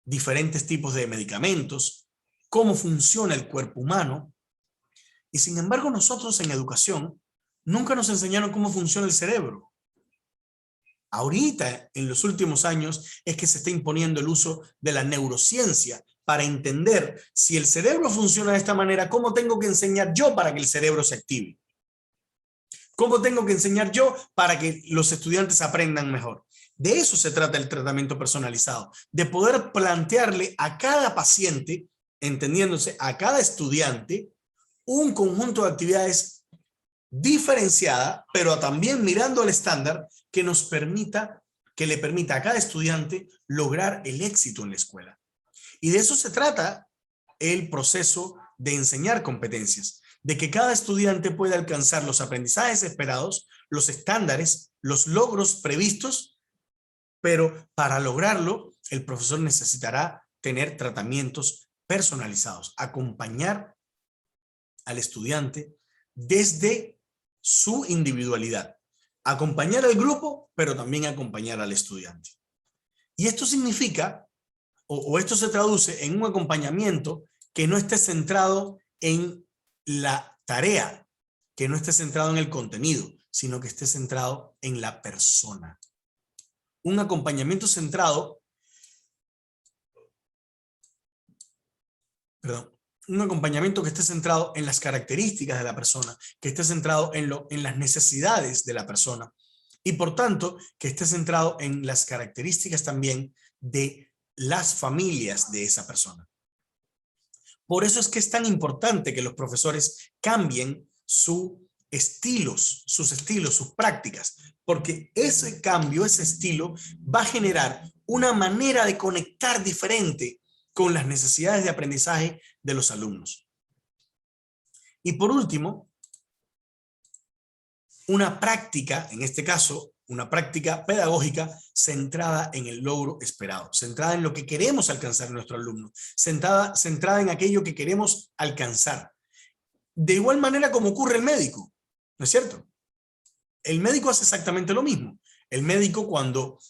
diferentes tipos de medicamentos, cómo funciona el cuerpo humano. Y sin embargo, nosotros en educación nunca nos enseñaron cómo funciona el cerebro. Ahorita, en los últimos años, es que se está imponiendo el uso de la neurociencia para entender si el cerebro funciona de esta manera, ¿cómo tengo que enseñar yo para que el cerebro se active? ¿Cómo tengo que enseñar yo para que los estudiantes aprendan mejor? De eso se trata el tratamiento personalizado, de poder plantearle a cada paciente, entendiéndose a cada estudiante, un conjunto de actividades diferenciada, pero también mirando al estándar que le permita a cada estudiante lograr el éxito en la escuela. Y de eso se trata el proceso de enseñar competencias, de que cada estudiante pueda alcanzar los aprendizajes esperados, los estándares, los logros previstos, pero para lograrlo, el profesor necesitará tener tratamientos personalizados, acompañar al estudiante desde su individualidad, acompañar al grupo, pero también acompañar al estudiante. Y esto significa, o esto se traduce en un acompañamiento que no esté centrado en la tarea, que no esté centrado en el contenido, sino que esté centrado en la persona. Un acompañamiento centrado, un acompañamiento que esté centrado en las características de la persona, que esté centrado en las necesidades de la persona y por tanto que esté centrado en las características también de las familias de esa persona. Por eso es que es tan importante que los profesores cambien sus estilos, sus prácticas, porque ese cambio, ese estilo va a generar una manera de conectar diferente con las necesidades de aprendizaje de los alumnos. Y por último, una práctica, en este caso, una práctica pedagógica centrada en el logro esperado, centrada en lo que queremos alcanzar en nuestro alumno, centrada en aquello que queremos alcanzar. De igual manera como ocurre el médico, ¿no es cierto? El médico hace exactamente lo mismo. El médico cuando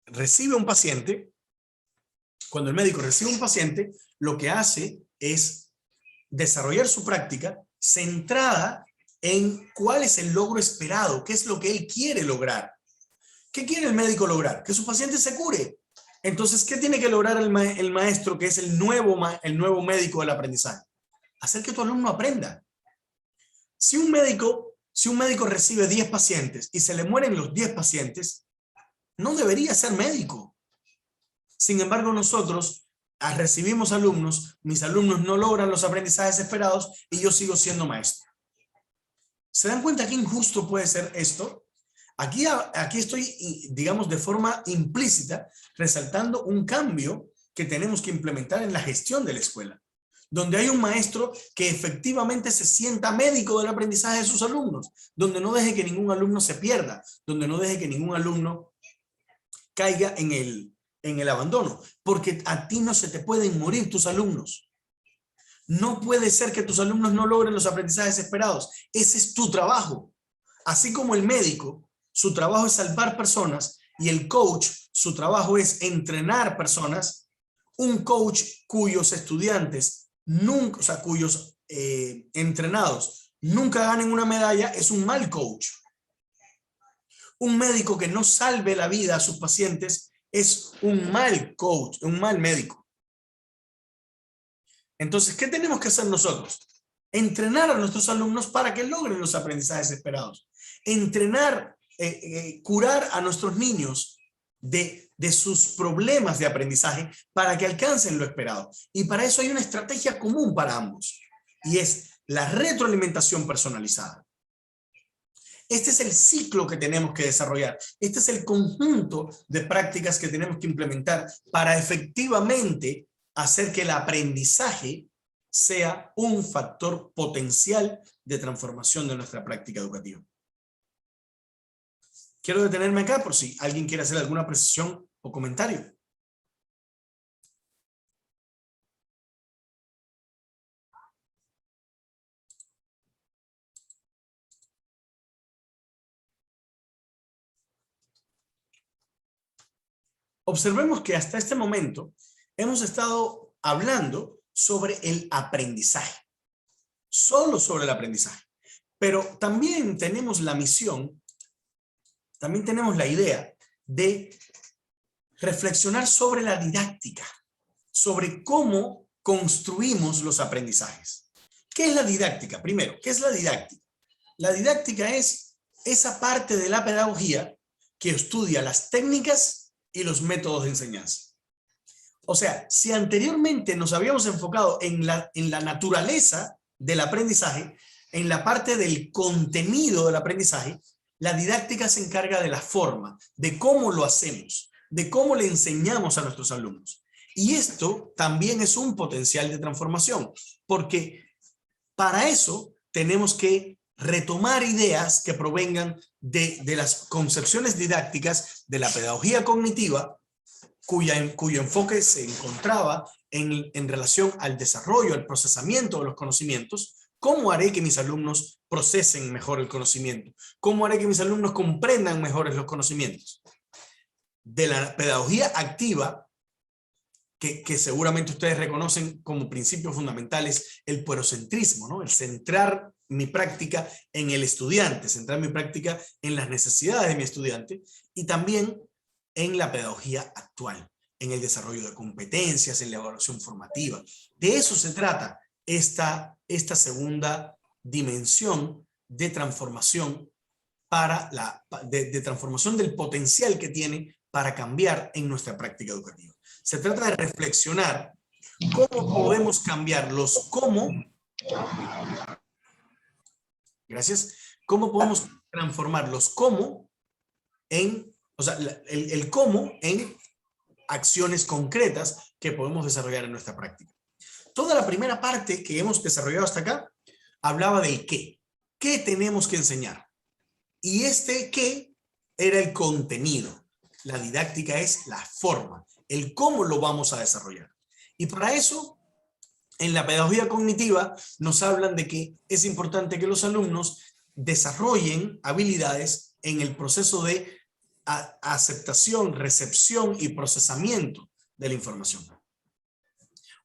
recibe un paciente, lo que hace es desarrollar su práctica centrada en cuál es el logro esperado, qué es lo que él quiere lograr. ¿Qué quiere el médico lograr? Que su paciente se cure. Entonces, ¿qué tiene que lograr el maestro, que es el nuevo médico del aprendizaje? Hacer que tu alumno aprenda. Si un médico recibe 10 pacientes y se le mueren los 10 pacientes, no debería ser médico. Sin embargo, nosotros recibimos alumnos, mis alumnos no logran los aprendizajes esperados y yo sigo siendo maestro. ¿Se dan cuenta qué injusto puede ser esto? Aquí estoy, digamos, de forma implícita, resaltando un cambio que tenemos que implementar en la gestión de la escuela, donde hay un maestro que efectivamente se sienta médico del aprendizaje de sus alumnos, donde no deje que ningún alumno se pierda, donde no deje que ningún alumno caiga en el abandono, porque a ti no se te pueden morir tus alumnos. No puede ser que tus alumnos no logren los aprendizajes esperados. Ese es tu trabajo. Así como el médico, su trabajo es salvar personas, y el coach, su trabajo es entrenar personas. Un coach cuyos estudiantes nunca, o sea, cuyos entrenados nunca ganen una medalla, es un mal coach. Un médico que no salve la vida a sus pacientes es un mal coach, un mal médico. Entonces, ¿qué tenemos que hacer nosotros? Entrenar a nuestros alumnos para que logren los aprendizajes esperados. Entrenar, curar a nuestros niños de sus problemas de aprendizaje para que alcancen lo esperado. Y para eso hay una estrategia común para ambos, y es la retroalimentación personalizada. Este es el ciclo que tenemos que desarrollar. Este es el conjunto de prácticas que tenemos que implementar para efectivamente hacer que el aprendizaje sea un factor potencial de transformación de nuestra práctica educativa. Quiero detenerme acá por si alguien quiere hacer alguna precisión o comentario. Observemos que hasta este momento hemos estado hablando sobre el aprendizaje, solo sobre el aprendizaje, pero también tenemos la misión, también tenemos la idea de reflexionar sobre la didáctica, sobre cómo construimos los aprendizajes. ¿Qué es la didáctica? Primero, ¿qué es la didáctica? La didáctica es esa parte de la pedagogía que estudia las técnicas y los métodos de enseñanza. O sea, si anteriormente nos habíamos enfocado en la naturaleza del aprendizaje, en la parte del contenido del aprendizaje, la didáctica se encarga de la forma, de cómo lo hacemos, de cómo le enseñamos a nuestros alumnos. Y esto también es un potencial de transformación, porque para eso tenemos que retomar ideas que provengan de las concepciones didácticas de la pedagogía cognitiva, cuyo enfoque se encontraba en relación al desarrollo, al procesamiento de los conocimientos. ¿Cómo haré que mis alumnos procesen mejor el conocimiento? ¿Cómo haré que mis alumnos comprendan mejores los conocimientos? De la pedagogía activa, que seguramente ustedes reconocen como principios fundamentales, el puerocentrismo, ¿no? El centrar mi práctica en el estudiante, centrar mi práctica en las necesidades de mi estudiante, y también en la pedagogía actual, en el desarrollo de competencias, en la evaluación formativa. De eso se trata esta segunda dimensión de transformación, de transformación del potencial que tiene para cambiar en nuestra práctica educativa. Se trata de reflexionar cómo podemos cambiar los cómo. Gracias. ¿Cómo podemos transformar los cómo en, o sea, el cómo en acciones concretas que podemos desarrollar en nuestra práctica? Toda la primera parte que hemos desarrollado hasta acá hablaba del qué. ¿Qué tenemos que enseñar? Y este qué era el contenido. La didáctica es la forma, el cómo lo vamos a desarrollar. Y para eso, en la pedagogía cognitiva nos hablan de que es importante que los alumnos desarrollen habilidades en el proceso de aceptación, recepción y procesamiento de la información.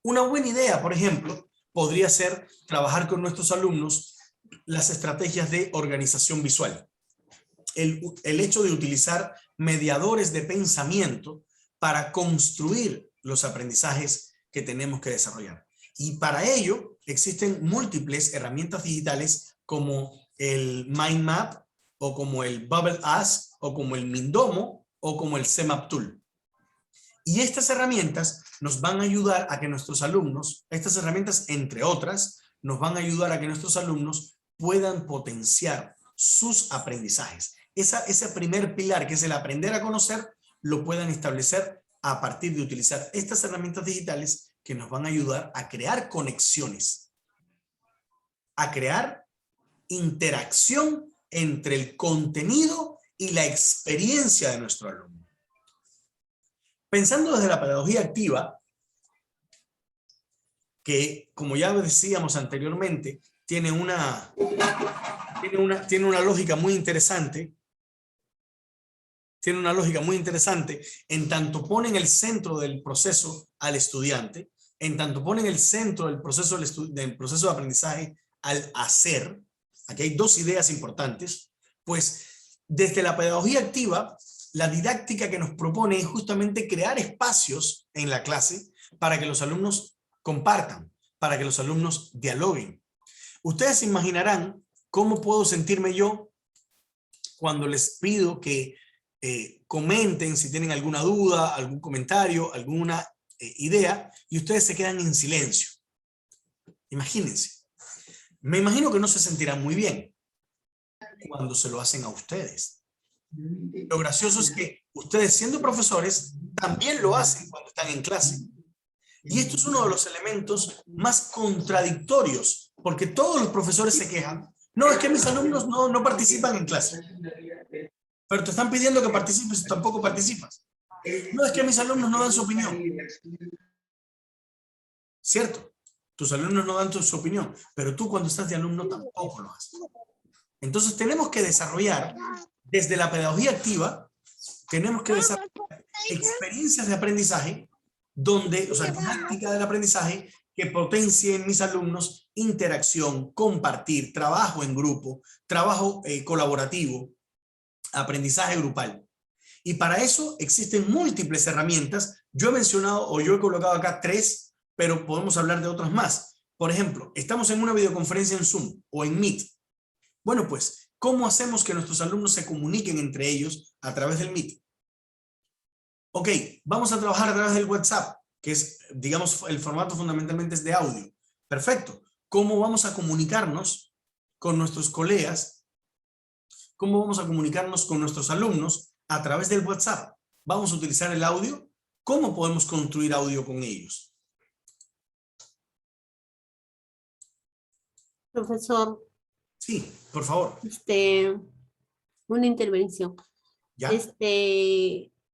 Una buena idea, por ejemplo, podría ser trabajar con nuestros alumnos las estrategias de organización visual. El hecho de utilizar mediadores de pensamiento para construir los aprendizajes que tenemos que desarrollar. Y para ello existen múltiples herramientas digitales como el Mind Map, o como el Bubble Ask, o como el Mindomo, o como el CMAP Tool. Y estas herramientas nos van a ayudar a que nuestros alumnos, estas herramientas entre otras, nos van a ayudar a que nuestros alumnos puedan potenciar sus aprendizajes. Ese primer pilar, que es el aprender a conocer, lo puedan establecer a partir de utilizar estas herramientas digitales que nos van a ayudar a crear conexiones, a crear interacción entre el contenido y la experiencia de nuestro alumno. Pensando desde la pedagogía activa, que, como ya decíamos anteriormente, tiene una lógica muy interesante. Tiene una lógica muy interesante en tanto pone en el centro del proceso al estudiante, en tanto pone en el centro del proceso de aprendizaje al hacer. Aquí hay dos ideas importantes, pues desde la pedagogía activa, la didáctica que nos propone es justamente crear espacios en la clase para que los alumnos compartan, para que los alumnos dialoguen. Ustedes se imaginarán cómo puedo sentirme yo cuando les pido que comenten si tienen alguna duda, algún comentario, alguna idea, y ustedes se quedan en silencio. Imagínense. Me imagino que no se sentirán muy bien cuando se lo hacen a ustedes. Lo gracioso es que ustedes, siendo profesores, también lo hacen cuando están en clase. Y esto es uno de los elementos más contradictorios, porque todos los profesores se quejan. No, es que mis alumnos no participan en clase. Pero te están pidiendo que participes y tampoco participas. No, es que mis alumnos no dan su opinión. Cierto, tus alumnos no dan su opinión, pero tú cuando estás de alumno tampoco lo haces. Entonces tenemos que desarrollar, desde la pedagogía activa, tenemos que desarrollar experiencias de aprendizaje, didáctica del aprendizaje, que potencie en mis alumnos interacción, compartir, trabajo en grupo, trabajo colaborativo, aprendizaje grupal. Y para eso existen múltiples herramientas. Yo he mencionado o yo he colocado acá 3, pero podemos hablar de otras más. Por ejemplo, estamos en una videoconferencia en Zoom o en Meet. Bueno, pues, ¿cómo hacemos que nuestros alumnos se comuniquen entre ellos a través del Meet? Ok, vamos a trabajar a través del WhatsApp, que es, digamos, el formato fundamentalmente es de audio. Perfecto. ¿Cómo vamos a comunicarnos con nuestros colegas? ¿Cómo vamos a comunicarnos con nuestros alumnos a través del WhatsApp? ¿Vamos a utilizar el audio? ¿Cómo podemos construir audio con ellos? Profesor. Sí, por favor. Una intervención. ¿Ya?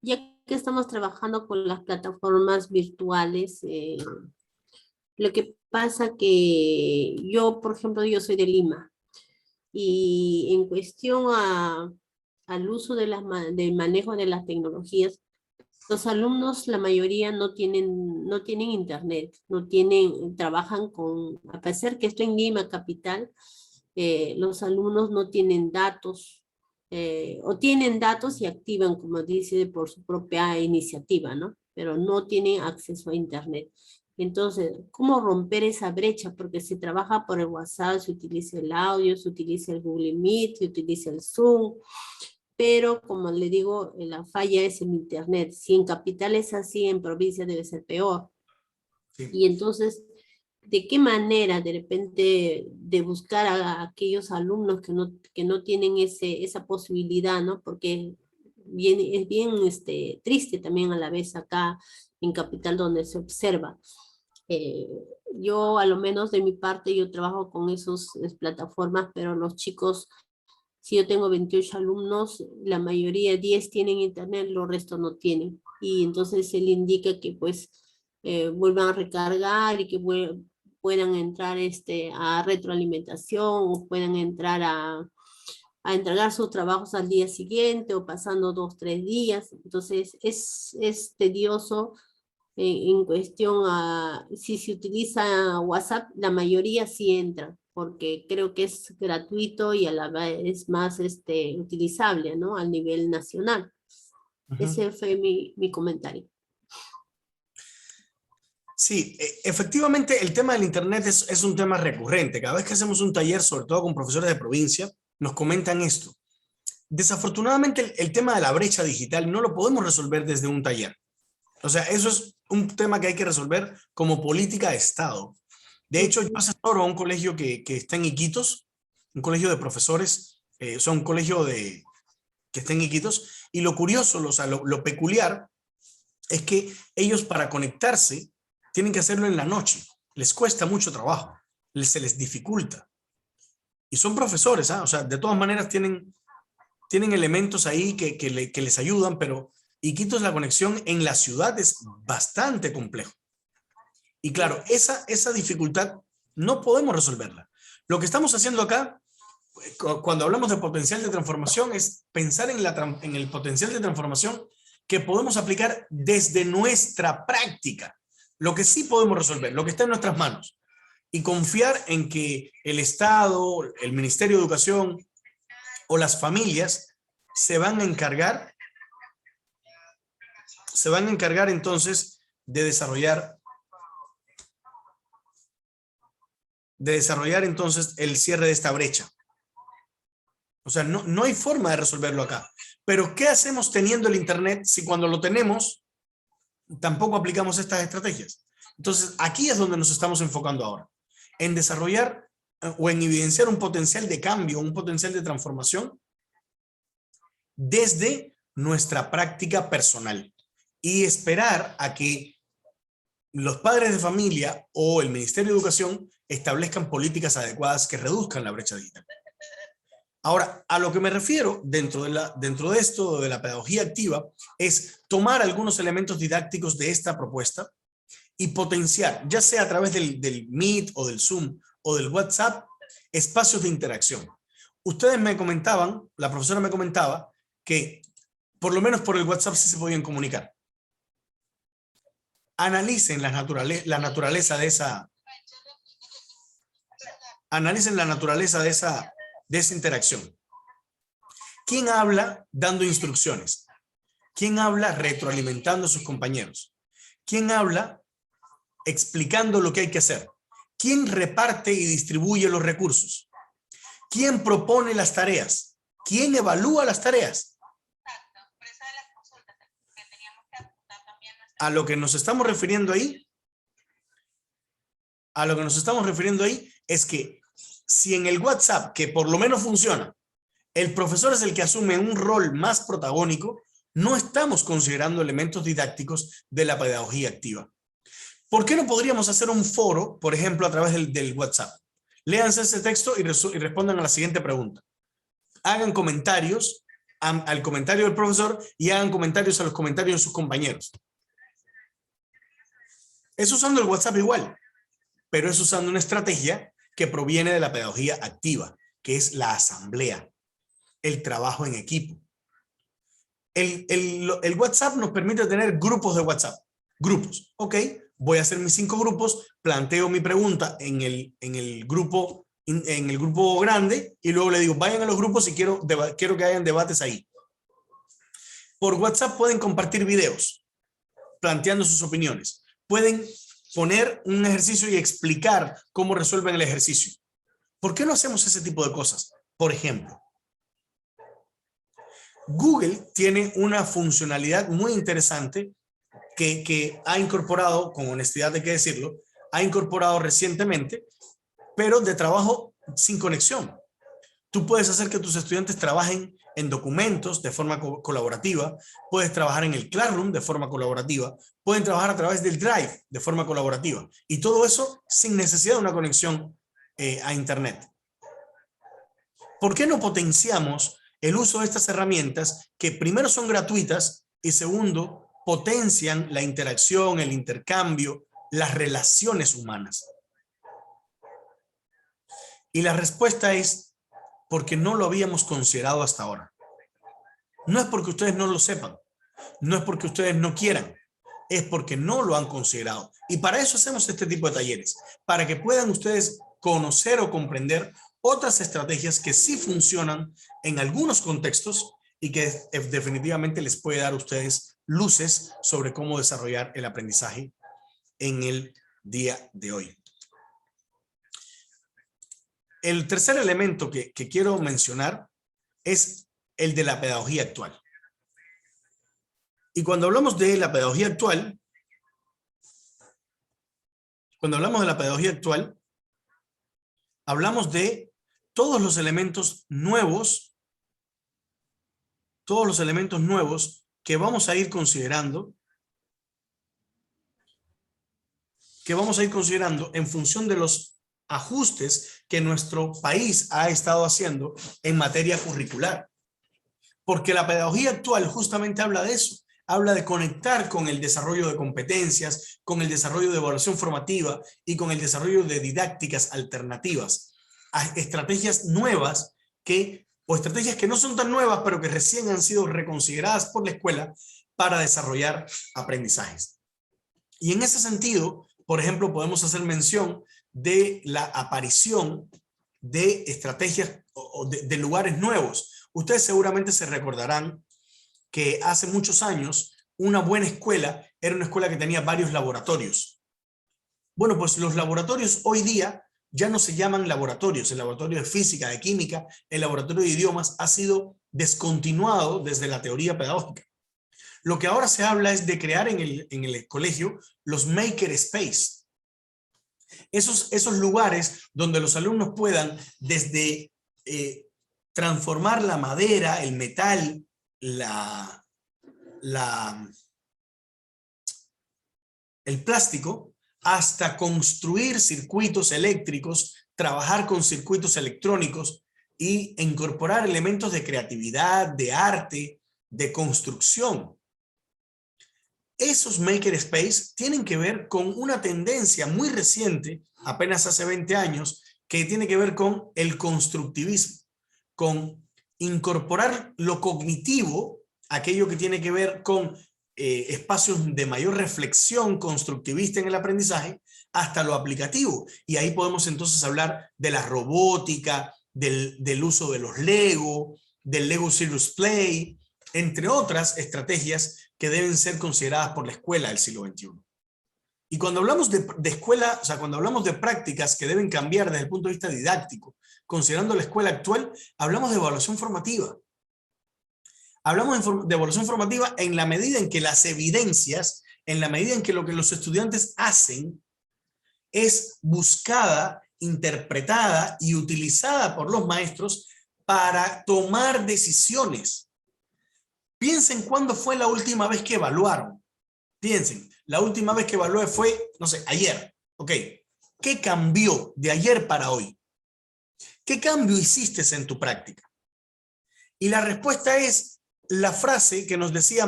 Ya que estamos trabajando con las plataformas virtuales, lo que pasa que yo, por ejemplo, yo soy de Lima, y en cuestión al uso del manejo de las tecnologías, los alumnos, la mayoría no tienen internet, trabajan a pesar que estoy en Lima, capital, los alumnos no tienen datos, o tienen datos y activan, como dice, por su propia iniciativa, ¿no? Pero no tienen acceso a internet. Entonces, ¿cómo romper esa brecha? Porque se trabaja por el WhatsApp, se utiliza el audio, se utiliza el Google Meet, se utiliza el Zoom, pero como le digo, la falla es en internet. Si en capital es así, en provincia debe ser peor. Sí. Y entonces, ¿de qué manera de repente de buscar a aquellos alumnos que no tienen esa posibilidad, ¿no? Porque es bien triste también a la vez acá en capital donde se observa. Yo a lo menos de mi parte yo trabajo con esas plataformas, pero los chicos, si yo tengo 28 alumnos, la mayoría 10 tienen internet, los restos no tienen, y entonces él indica que pues vuelvan a recargar y que puedan entrar a retroalimentación, o puedan entrar a entregar sus trabajos al día siguiente o pasando 2, 3 días. Entonces es tedioso. En cuestión a si se utiliza WhatsApp, la mayoría sí entra, porque creo que es gratuito y a la vez es más utilizable, ¿no? A nivel nacional. Ese fue mi comentario. Sí, efectivamente el tema del internet es un tema recurrente. Cada vez que hacemos un taller, sobre todo con profesores de provincia, nos comentan esto. Desafortunadamente el tema de la brecha digital no lo podemos resolver desde un taller. O sea, eso es un tema que hay que resolver como política de Estado. De hecho, yo asesoro a un colegio que está en Iquitos, un colegio de profesores, un colegio que está en Iquitos, y lo curioso, lo peculiar, es que ellos para conectarse tienen que hacerlo en la noche. Les cuesta mucho trabajo, se les dificulta. Y son profesores, ¿ah? O sea, de todas maneras tienen elementos ahí que les ayudan, pero Iquitos, la conexión en la ciudad es bastante complejo. Y claro, esa dificultad no podemos resolverla. Lo que estamos haciendo acá, cuando hablamos de potencial de transformación, es pensar en el potencial de transformación que podemos aplicar desde nuestra práctica. Lo que sí podemos resolver, lo que está en nuestras manos. Y confiar en que el Estado, el Ministerio de Educación o las familias se van a encargar entonces de desarrollar entonces el cierre de esta brecha. O sea, no hay forma de resolverlo acá. Pero ¿qué hacemos teniendo el Internet si cuando lo tenemos tampoco aplicamos estas estrategias? Entonces, aquí es donde nos estamos enfocando ahora, en desarrollar o en evidenciar un potencial de cambio, un potencial de transformación desde nuestra práctica personal y esperar a que los padres de familia o el Ministerio de Educación establezcan políticas adecuadas que reduzcan la brecha digital. Ahora, a lo que me refiero dentro de esto de la pedagogía activa es tomar algunos elementos didácticos de esta propuesta y potenciar, ya sea a través del Meet o del Zoom o del WhatsApp, espacios de interacción. Ustedes me comentaban, la profesora me comentaba que por lo menos por el WhatsApp sí se podían comunicar. Analicen la naturaleza de esa interacción. ¿Quién habla dando instrucciones? ¿Quién habla retroalimentando a sus compañeros? ¿Quién habla explicando lo que hay que hacer? ¿Quién reparte y distribuye los recursos? ¿Quién propone las tareas? ¿Quién evalúa las tareas? A lo que nos estamos refiriendo ahí, es que si en el WhatsApp, que por lo menos funciona, el profesor es el que asume un rol más protagónico, no estamos considerando elementos didácticos de la pedagogía activa. ¿Por qué no podríamos hacer un foro, por ejemplo, a través del WhatsApp? Léanse ese texto y respondan a la siguiente pregunta. Hagan comentarios al comentario del profesor y hagan comentarios a los comentarios de sus compañeros. Es usando el WhatsApp igual, pero es usando una estrategia que proviene de la pedagogía activa, que es la asamblea, el trabajo en equipo. El WhatsApp nos permite tener grupos de WhatsApp. Grupos, ok, voy a hacer mis 5 grupos, planteo mi pregunta en el grupo grande y luego le digo, vayan a los grupos y quiero que hayan debates ahí. Por WhatsApp pueden compartir videos, planteando sus opiniones. Pueden poner un ejercicio y explicar cómo resuelven el ejercicio. ¿Por qué no hacemos ese tipo de cosas? Por ejemplo, Google tiene una funcionalidad muy interesante que ha incorporado, con honestidad hay que decirlo, ha incorporado recientemente, pero de trabajo sin conexión. Tú puedes hacer que tus estudiantes trabajen en documentos de forma colaborativa, puedes trabajar en el Classroom de forma colaborativa, pueden trabajar a través del Drive de forma colaborativa y todo eso sin necesidad de una conexión a Internet. ¿Por qué no potenciamos el uso de estas herramientas que primero son gratuitas y segundo potencian la interacción, el intercambio, las relaciones humanas? Y la respuesta es porque no lo habíamos considerado hasta ahora. No es porque ustedes no lo sepan, no es porque ustedes no quieran, es porque no lo han considerado. Y para eso hacemos este tipo de talleres, para que puedan ustedes conocer o comprender otras estrategias que sí funcionan en algunos contextos y que definitivamente les puede dar a ustedes luces sobre cómo desarrollar el aprendizaje en el día de hoy. El tercer elemento que quiero mencionar es el de la pedagogía actual. Y cuando hablamos de la pedagogía actual, hablamos de todos los elementos nuevos que vamos a ir considerando en función de los ajustes que nuestro país ha estado haciendo en materia curricular. Porque la pedagogía actual justamente habla de eso, habla de conectar con el desarrollo de competencias, con el desarrollo de evaluación formativa y con el desarrollo de didácticas alternativas, a estrategias nuevas o estrategias que no son tan nuevas, pero que recién han sido reconsideradas por la escuela para desarrollar aprendizajes. Y en ese sentido, por ejemplo, podemos hacer mención de la aparición de estrategias o de lugares nuevos. Ustedes seguramente se recordarán que hace muchos años una buena escuela era una escuela que tenía varios laboratorios. Bueno, pues los laboratorios hoy día ya no se llaman laboratorios. El laboratorio de física, de química, el laboratorio de idiomas ha sido descontinuado desde la teoría pedagógica. Lo que ahora se habla es de crear en el colegio los maker space. Esos lugares donde los alumnos puedan desde transformar la madera, el metal, el plástico, hasta construir circuitos eléctricos, trabajar con circuitos electrónicos y incorporar elementos de creatividad, de arte, de construcción. Esos makerspace tienen que ver con una tendencia muy reciente, apenas hace 20 años, que tiene que ver con el constructivismo, con incorporar lo cognitivo, aquello que tiene que ver con espacios de mayor reflexión constructivista en el aprendizaje, hasta lo aplicativo. Y ahí podemos entonces hablar de la robótica, del uso de los Lego, del Lego Serious Play, entre otras estrategias que deben ser consideradas por la escuela del siglo XXI. Y cuando hablamos de escuela, o sea, cuando hablamos de prácticas que deben cambiar desde el punto de vista didáctico, considerando la escuela actual, hablamos de evaluación formativa. Hablamos de evaluación formativa en la medida en que las evidencias, en la medida en que lo que los estudiantes hacen es buscada, interpretada y utilizada por los maestros para tomar decisiones. Piensen cuándo fue la última vez que evaluaron. Piensen, la última vez que evalué fue, no sé, ayer. Ok, ¿qué cambió de ayer para hoy? ¿Qué cambio hiciste en tu práctica? Y la respuesta es la frase que nos decía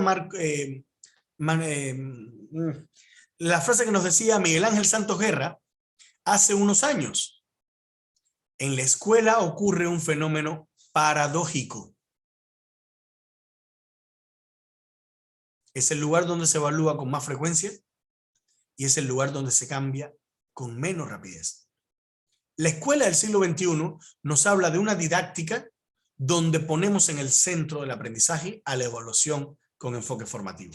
la frase que nos decía Miguel Ángel Santos Guerra hace unos años. En la escuela ocurre un fenómeno paradójico. Es el lugar donde se evalúa con más frecuencia y es el lugar donde se cambia con menos rapidez. La escuela del siglo XXI nos habla de una didáctica donde ponemos en el centro del aprendizaje a la evaluación con enfoque formativo.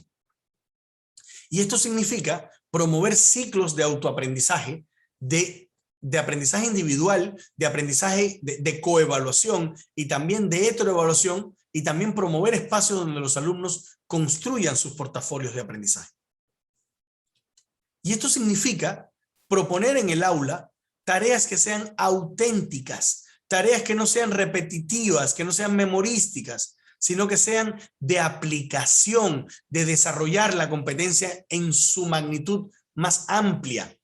Y esto significa promover ciclos de autoaprendizaje, de aprendizaje individual, de aprendizaje de coevaluación y también de heteroevaluación, y también promover espacios donde los alumnos construyan sus portafolios de aprendizaje. Y esto significa proponer en el aula tareas que sean auténticas, tareas que no sean repetitivas, que no sean memorísticas, sino que sean de aplicación, de desarrollar la competencia en su magnitud más amplia,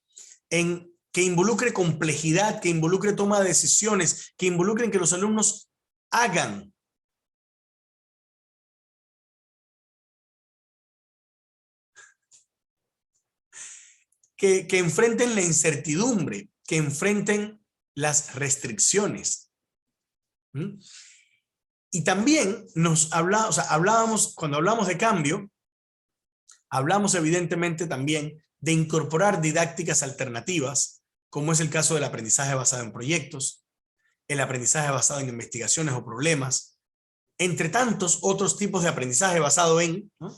que involucre complejidad, que involucre toma de decisiones, que involucren que los alumnos hagan. Que enfrenten la incertidumbre, que enfrenten las restricciones. Y también hablábamos, cuando hablamos de cambio, hablamos evidentemente también de incorporar didácticas alternativas, como es el caso del aprendizaje basado en proyectos, el aprendizaje basado en investigaciones o problemas, entre tantos otros tipos de aprendizaje basado en, ¿no?,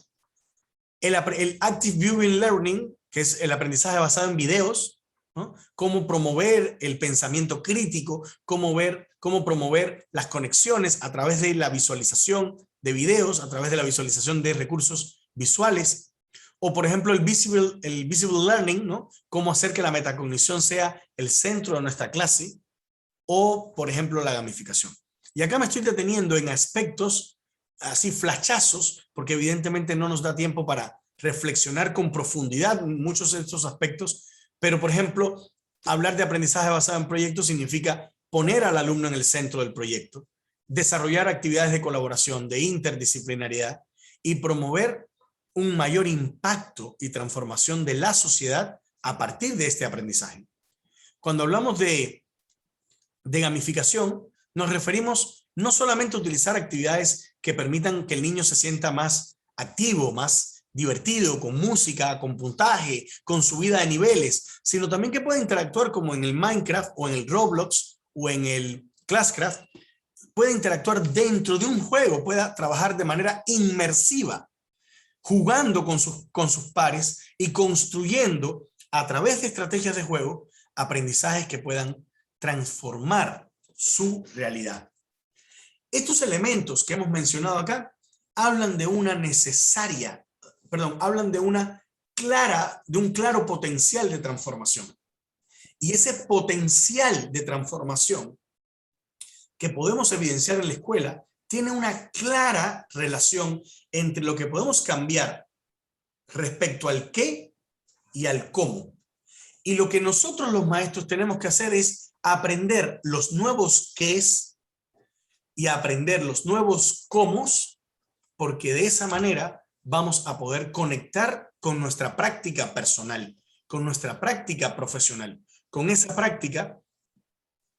el Active Viewing Learning, que es el aprendizaje basado en videos, ¿no?, cómo promover el pensamiento crítico, cómo promover las conexiones a través de la visualización de videos, a través de la visualización de recursos visuales, o por ejemplo el Visible Learning, ¿no?, cómo hacer que la metacognición sea el centro de nuestra clase, o por ejemplo la gamificación. Y acá me estoy deteniendo en aspectos así flashazos, porque evidentemente no nos da tiempo para reflexionar con profundidad muchos de estos aspectos, pero por ejemplo, hablar de aprendizaje basado en proyectos significa poner al alumno en el centro del proyecto, desarrollar actividades de colaboración, de interdisciplinariedad y promover un mayor impacto y transformación de la sociedad a partir de este aprendizaje. Cuando hablamos de gamificación, nos referimos no solamente a utilizar actividades que permitan que el niño se sienta más activo, más divertido, con música, con puntaje, con subida de niveles, sino también que pueda interactuar como en el Minecraft o en el Roblox o en el Classcraft, puede interactuar dentro de un juego, pueda trabajar de manera inmersiva, jugando con sus pares y construyendo a través de estrategias de juego aprendizajes que puedan transformar su realidad. Estos elementos que hemos mencionado acá hablan de una hablan de un claro potencial de transformación. Y ese potencial de transformación que podemos evidenciar en la escuela tiene una clara relación entre lo que podemos cambiar respecto al qué y al cómo. Y lo que nosotros los maestros tenemos que hacer es aprender los nuevos qués y aprender los nuevos cómos, porque de esa manera vamos a poder conectar con nuestra práctica personal, con nuestra práctica profesional, con esa práctica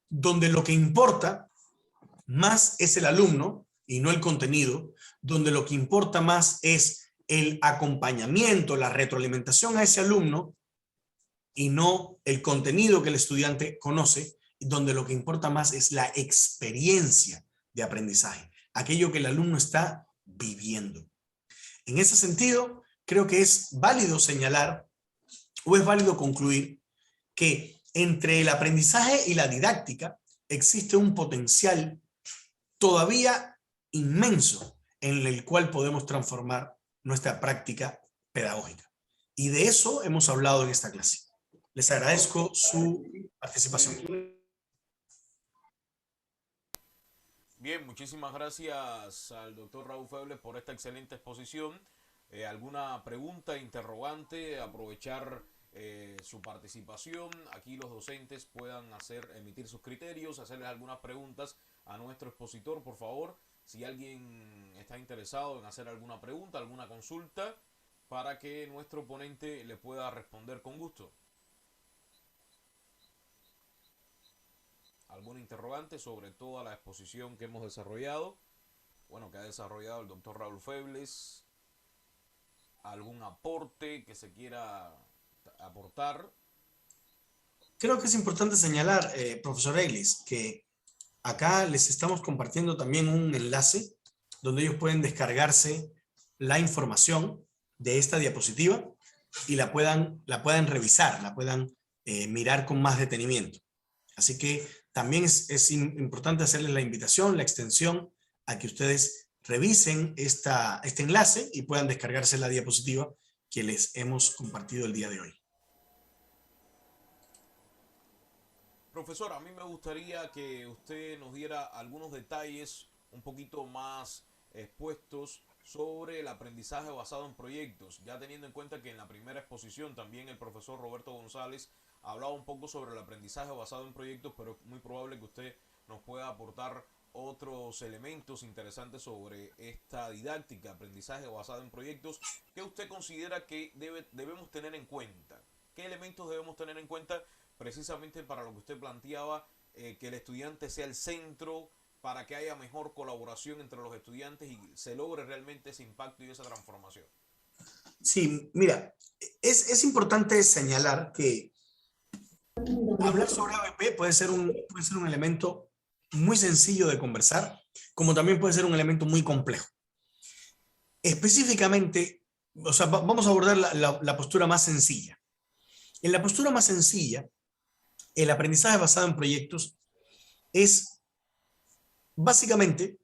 donde lo que importa más es el alumno y no el contenido, donde lo que importa más es el acompañamiento, la retroalimentación a ese alumno y no el contenido que el estudiante conoce, donde lo que importa más es la experiencia de aprendizaje, aquello que el alumno está viviendo. En ese sentido, creo que es válido señalar o es válido concluir que entre el aprendizaje y la didáctica existe un potencial todavía inmenso en el cual podemos transformar nuestra práctica pedagógica. Y de eso hemos hablado en esta clase. Les agradezco su participación. Bien, muchísimas gracias al doctor Raúl Febles por esta excelente exposición. ¿Alguna pregunta, interrogante? Aprovechar su participación. Aquí los docentes puedan emitir sus criterios, hacerles algunas preguntas a nuestro expositor, por favor. Si alguien está interesado en hacer alguna pregunta, alguna consulta, para que nuestro ponente le pueda responder con gusto. ¿Algún interrogante sobre toda la exposición que hemos desarrollado? Bueno, que ha desarrollado el doctor Raúl Febles. ¿Algún aporte que se quiera aportar? Creo que es importante señalar, profesor Eilis, que acá les estamos compartiendo también un enlace donde ellos pueden descargarse la información de esta diapositiva y la puedan revisar, la puedan mirar con más detenimiento. Así que también es importante hacerles la invitación, la extensión, a que ustedes revisen este enlace y puedan descargarse la diapositiva que les hemos compartido el día de hoy. Profesor, a mí me gustaría que usted nos diera algunos detalles un poquito más expuestos sobre el aprendizaje basado en proyectos, ya teniendo en cuenta que en la primera exposición también el profesor Roberto González hablaba un poco sobre el aprendizaje basado en proyectos, pero es muy probable que usted nos pueda aportar otros elementos interesantes sobre esta didáctica, aprendizaje basado en proyectos, que usted considera que debemos tener en cuenta. ¿Qué elementos debemos tener en cuenta precisamente para lo que usted planteaba, que el estudiante sea el centro, para que haya mejor colaboración entre los estudiantes y se logre realmente ese impacto y esa transformación? Sí, mira, es importante señalar que hablar sobre ABP puede ser un elemento muy sencillo de conversar, como también puede ser un elemento muy complejo. Específicamente, o sea, vamos a abordar la postura más sencilla. En la postura más sencilla, el aprendizaje basado en proyectos es básicamente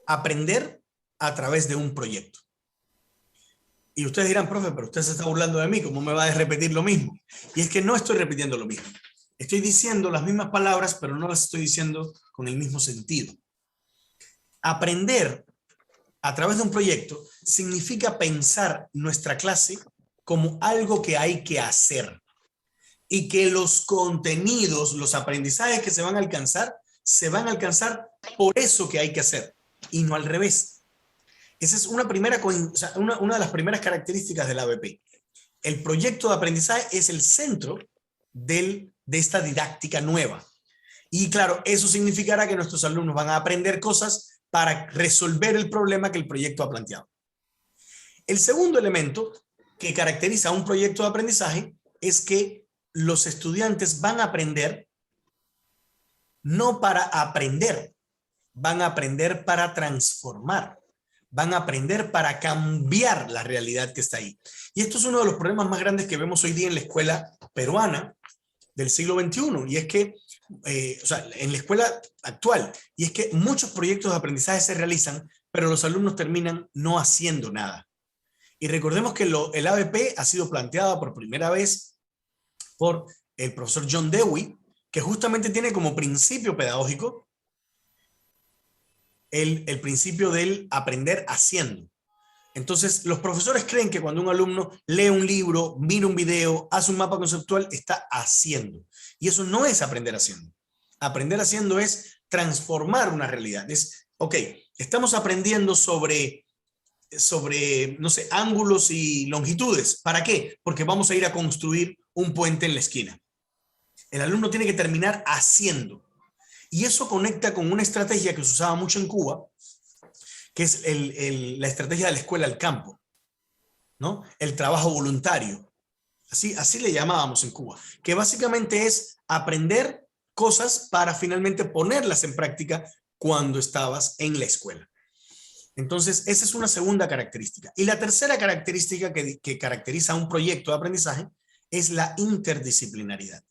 aprender a través de un proyecto. Y ustedes dirán, profe, pero usted se está burlando de mí, ¿cómo me va a repetir lo mismo? Y es que no estoy repitiendo lo mismo. Estoy diciendo las mismas palabras, pero no las estoy diciendo con el mismo sentido. Aprender a través de un proyecto significa pensar nuestra clase como algo que hay que hacer y que los contenidos, los aprendizajes que se van a alcanzar por eso que hay que hacer y no al revés. Esa es una de las primeras características del ABP. El proyecto de aprendizaje es el centro de esta didáctica nueva. Y claro, eso significará que nuestros alumnos van a aprender cosas para resolver el problema que el proyecto ha planteado. El segundo elemento que caracteriza un proyecto de aprendizaje es que los estudiantes van a aprender no para aprender, van a aprender para transformar, van a aprender para cambiar la realidad que está ahí. Y esto es uno de los problemas más grandes que vemos hoy día en la escuela peruana del siglo XXI, y es que, en la escuela actual, y es que muchos proyectos de aprendizaje se realizan, pero los alumnos terminan no haciendo nada. Y recordemos que el ABP ha sido planteado por primera vez por el profesor John Dewey, que justamente tiene como principio pedagógico el principio del aprender haciendo. Entonces, los profesores creen que cuando un alumno lee un libro, mira un video, hace un mapa conceptual, está haciendo. Y eso no es aprender haciendo. Aprender haciendo es transformar una realidad. Es, ok, estamos aprendiendo sobre, no sé, ángulos y longitudes. ¿Para qué? Porque vamos a ir a construir un puente en la esquina. El alumno tiene que terminar haciendo. Y eso conecta con una estrategia que se usaba mucho en Cuba, que es la estrategia de la escuela al campo, ¿no? El trabajo voluntario. Así le llamábamos en Cuba, que básicamente es aprender cosas para finalmente ponerlas en práctica cuando estabas en la escuela. Entonces, esa es una segunda característica. Y la tercera característica que caracteriza un proyecto de aprendizaje es la interdisciplinaridad.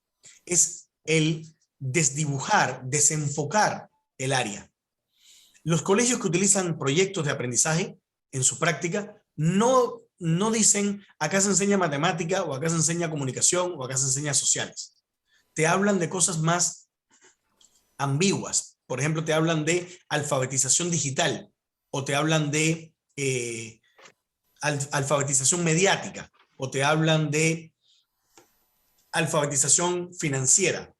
Es el desdibujar, desenfocar el área. Los colegios que utilizan proyectos de aprendizaje en su práctica no dicen acá se enseña matemática o acá se enseña comunicación o acá se enseña sociales. Te hablan de cosas más ambiguas. Por ejemplo, te hablan de alfabetización digital o te hablan de alfabetización mediática o te hablan de alfabetización financiera.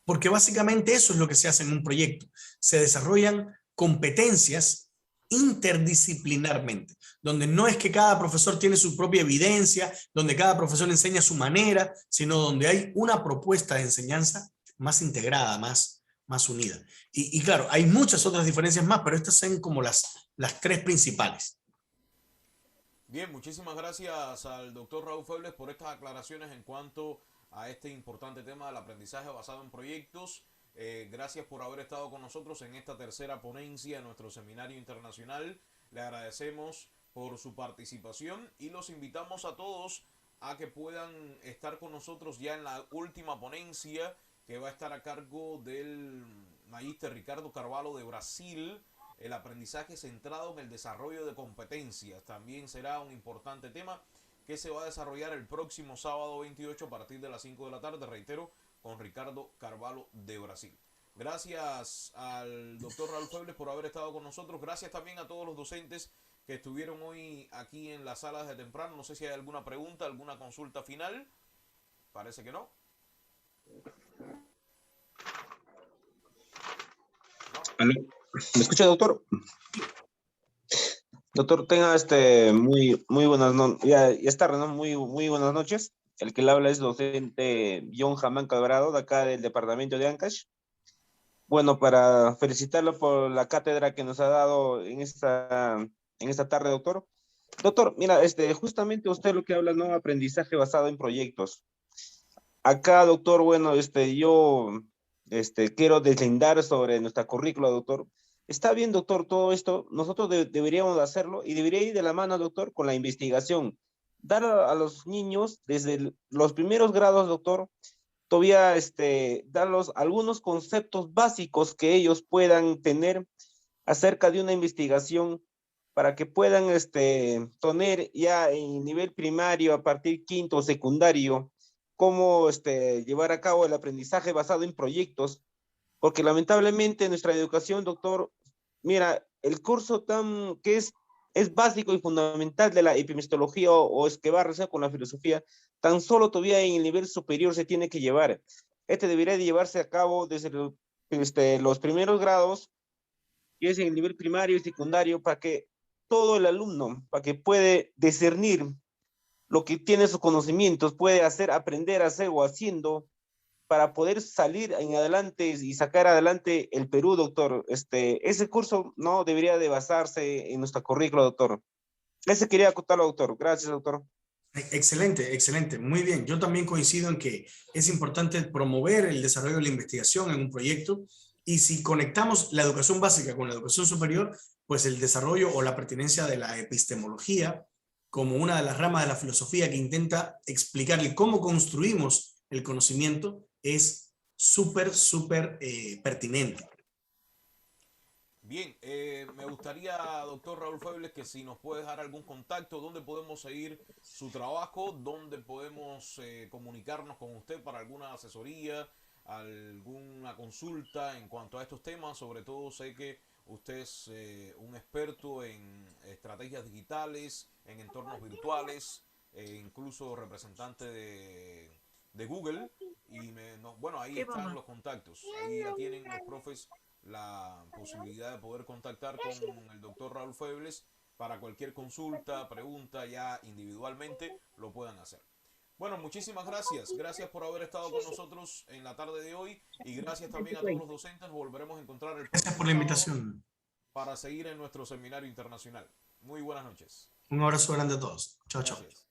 Porque básicamente eso es lo que se hace en un proyecto. Se desarrollan competencias interdisciplinarmente, donde no es que cada profesor tiene su propia evidencia, donde cada profesor enseña a su manera, sino donde hay una propuesta de enseñanza más integrada, más unida. Y claro, hay muchas otras diferencias más, pero estas son como las tres principales. Bien, muchísimas gracias al doctor Raúl Febles por estas aclaraciones en cuanto a este importante tema del aprendizaje basado en proyectos. Gracias por haber estado con nosotros en esta tercera ponencia de nuestro seminario internacional. Le agradecemos por su participación y los invitamos a todos a que puedan estar con nosotros ya en la última ponencia, que va a estar a cargo del magíster Ricardo Carvalho de Brasil. El aprendizaje centrado en el desarrollo de competencias también será un importante tema que se va a desarrollar el próximo sábado 28 a partir de las 5 de la tarde, reitero, con Ricardo Carvalho de Brasil. Gracias al doctor Raúl Febles por haber estado con nosotros. Gracias también a todos los docentes que estuvieron hoy aquí en la sala desde temprano. No sé si hay alguna pregunta, alguna consulta final. Parece que no. ¿Me escucha, doctor? Doctor, tenga muy buenas ya es tarde, ¿no? Muy buenas noches. El que le habla es docente John Jamán Calvarado, de acá del departamento de Ancash. Bueno, para felicitarlo por la cátedra que nos ha dado en esta tarde, doctor. Doctor, mira, justamente usted lo que habla, ¿no? Aprendizaje basado en proyectos. Acá, doctor, bueno, yo quiero deslindar sobre nuestra currícula, doctor. Está bien, doctor, todo esto, nosotros deberíamos hacerlo y debería ir de la mano, doctor, con la investigación. Dar a los niños desde los primeros grados, doctor, todavía darlos algunos conceptos básicos que ellos puedan tener acerca de una investigación para que puedan tener ya en nivel primario, a partir quinto o secundario, cómo llevar a cabo el aprendizaje basado en proyectos, porque lamentablemente nuestra educación, doctor, mira, el curso que es básico y fundamental de la epistemología o es que va a rezar con la filosofía, tan solo todavía en el nivel superior se tiene que llevar. Debería de llevarse a cabo desde los primeros grados, que es en el nivel primario y secundario, para que todo el alumno, para que puede discernir lo que tiene sus conocimientos, puede hacer, aprender a hacer o haciendo, para poder salir en adelante y sacar adelante el Perú, doctor. Ese curso no debería de basarse en nuestra currícula, doctor. Ese quería acotarlo, doctor. Gracias, doctor. Excelente, excelente. Muy bien. Yo también coincido en que es importante promover el desarrollo de la investigación en un proyecto, y si conectamos la educación básica con la educación superior, pues el desarrollo o la pertinencia de la epistemología como una de las ramas de la filosofía que intenta explicarle cómo construimos el conocimiento es súper pertinente. Bien, me gustaría, doctor Raúl Febles, que si nos puede dejar algún contacto, dónde podemos seguir su trabajo, dónde podemos comunicarnos con usted para alguna asesoría, alguna consulta en cuanto a estos temas. Sobre todo sé que usted es un experto en estrategias digitales, en entornos virtuales, incluso representante de Google. Y bueno, ahí están los contactos. Ahí ya tienen los profes la posibilidad de poder contactar con el doctor Raúl Febles para cualquier consulta, pregunta, ya individualmente lo puedan hacer. Bueno, muchísimas gracias. Gracias por haber estado con nosotros en la tarde de hoy, y gracias también a todos los docentes. Nos volveremos a encontrar el Gracias por la invitación. para seguir en nuestro seminario internacional. Muy buenas noches. Un abrazo grande a todos. Chao, chao. Gracias.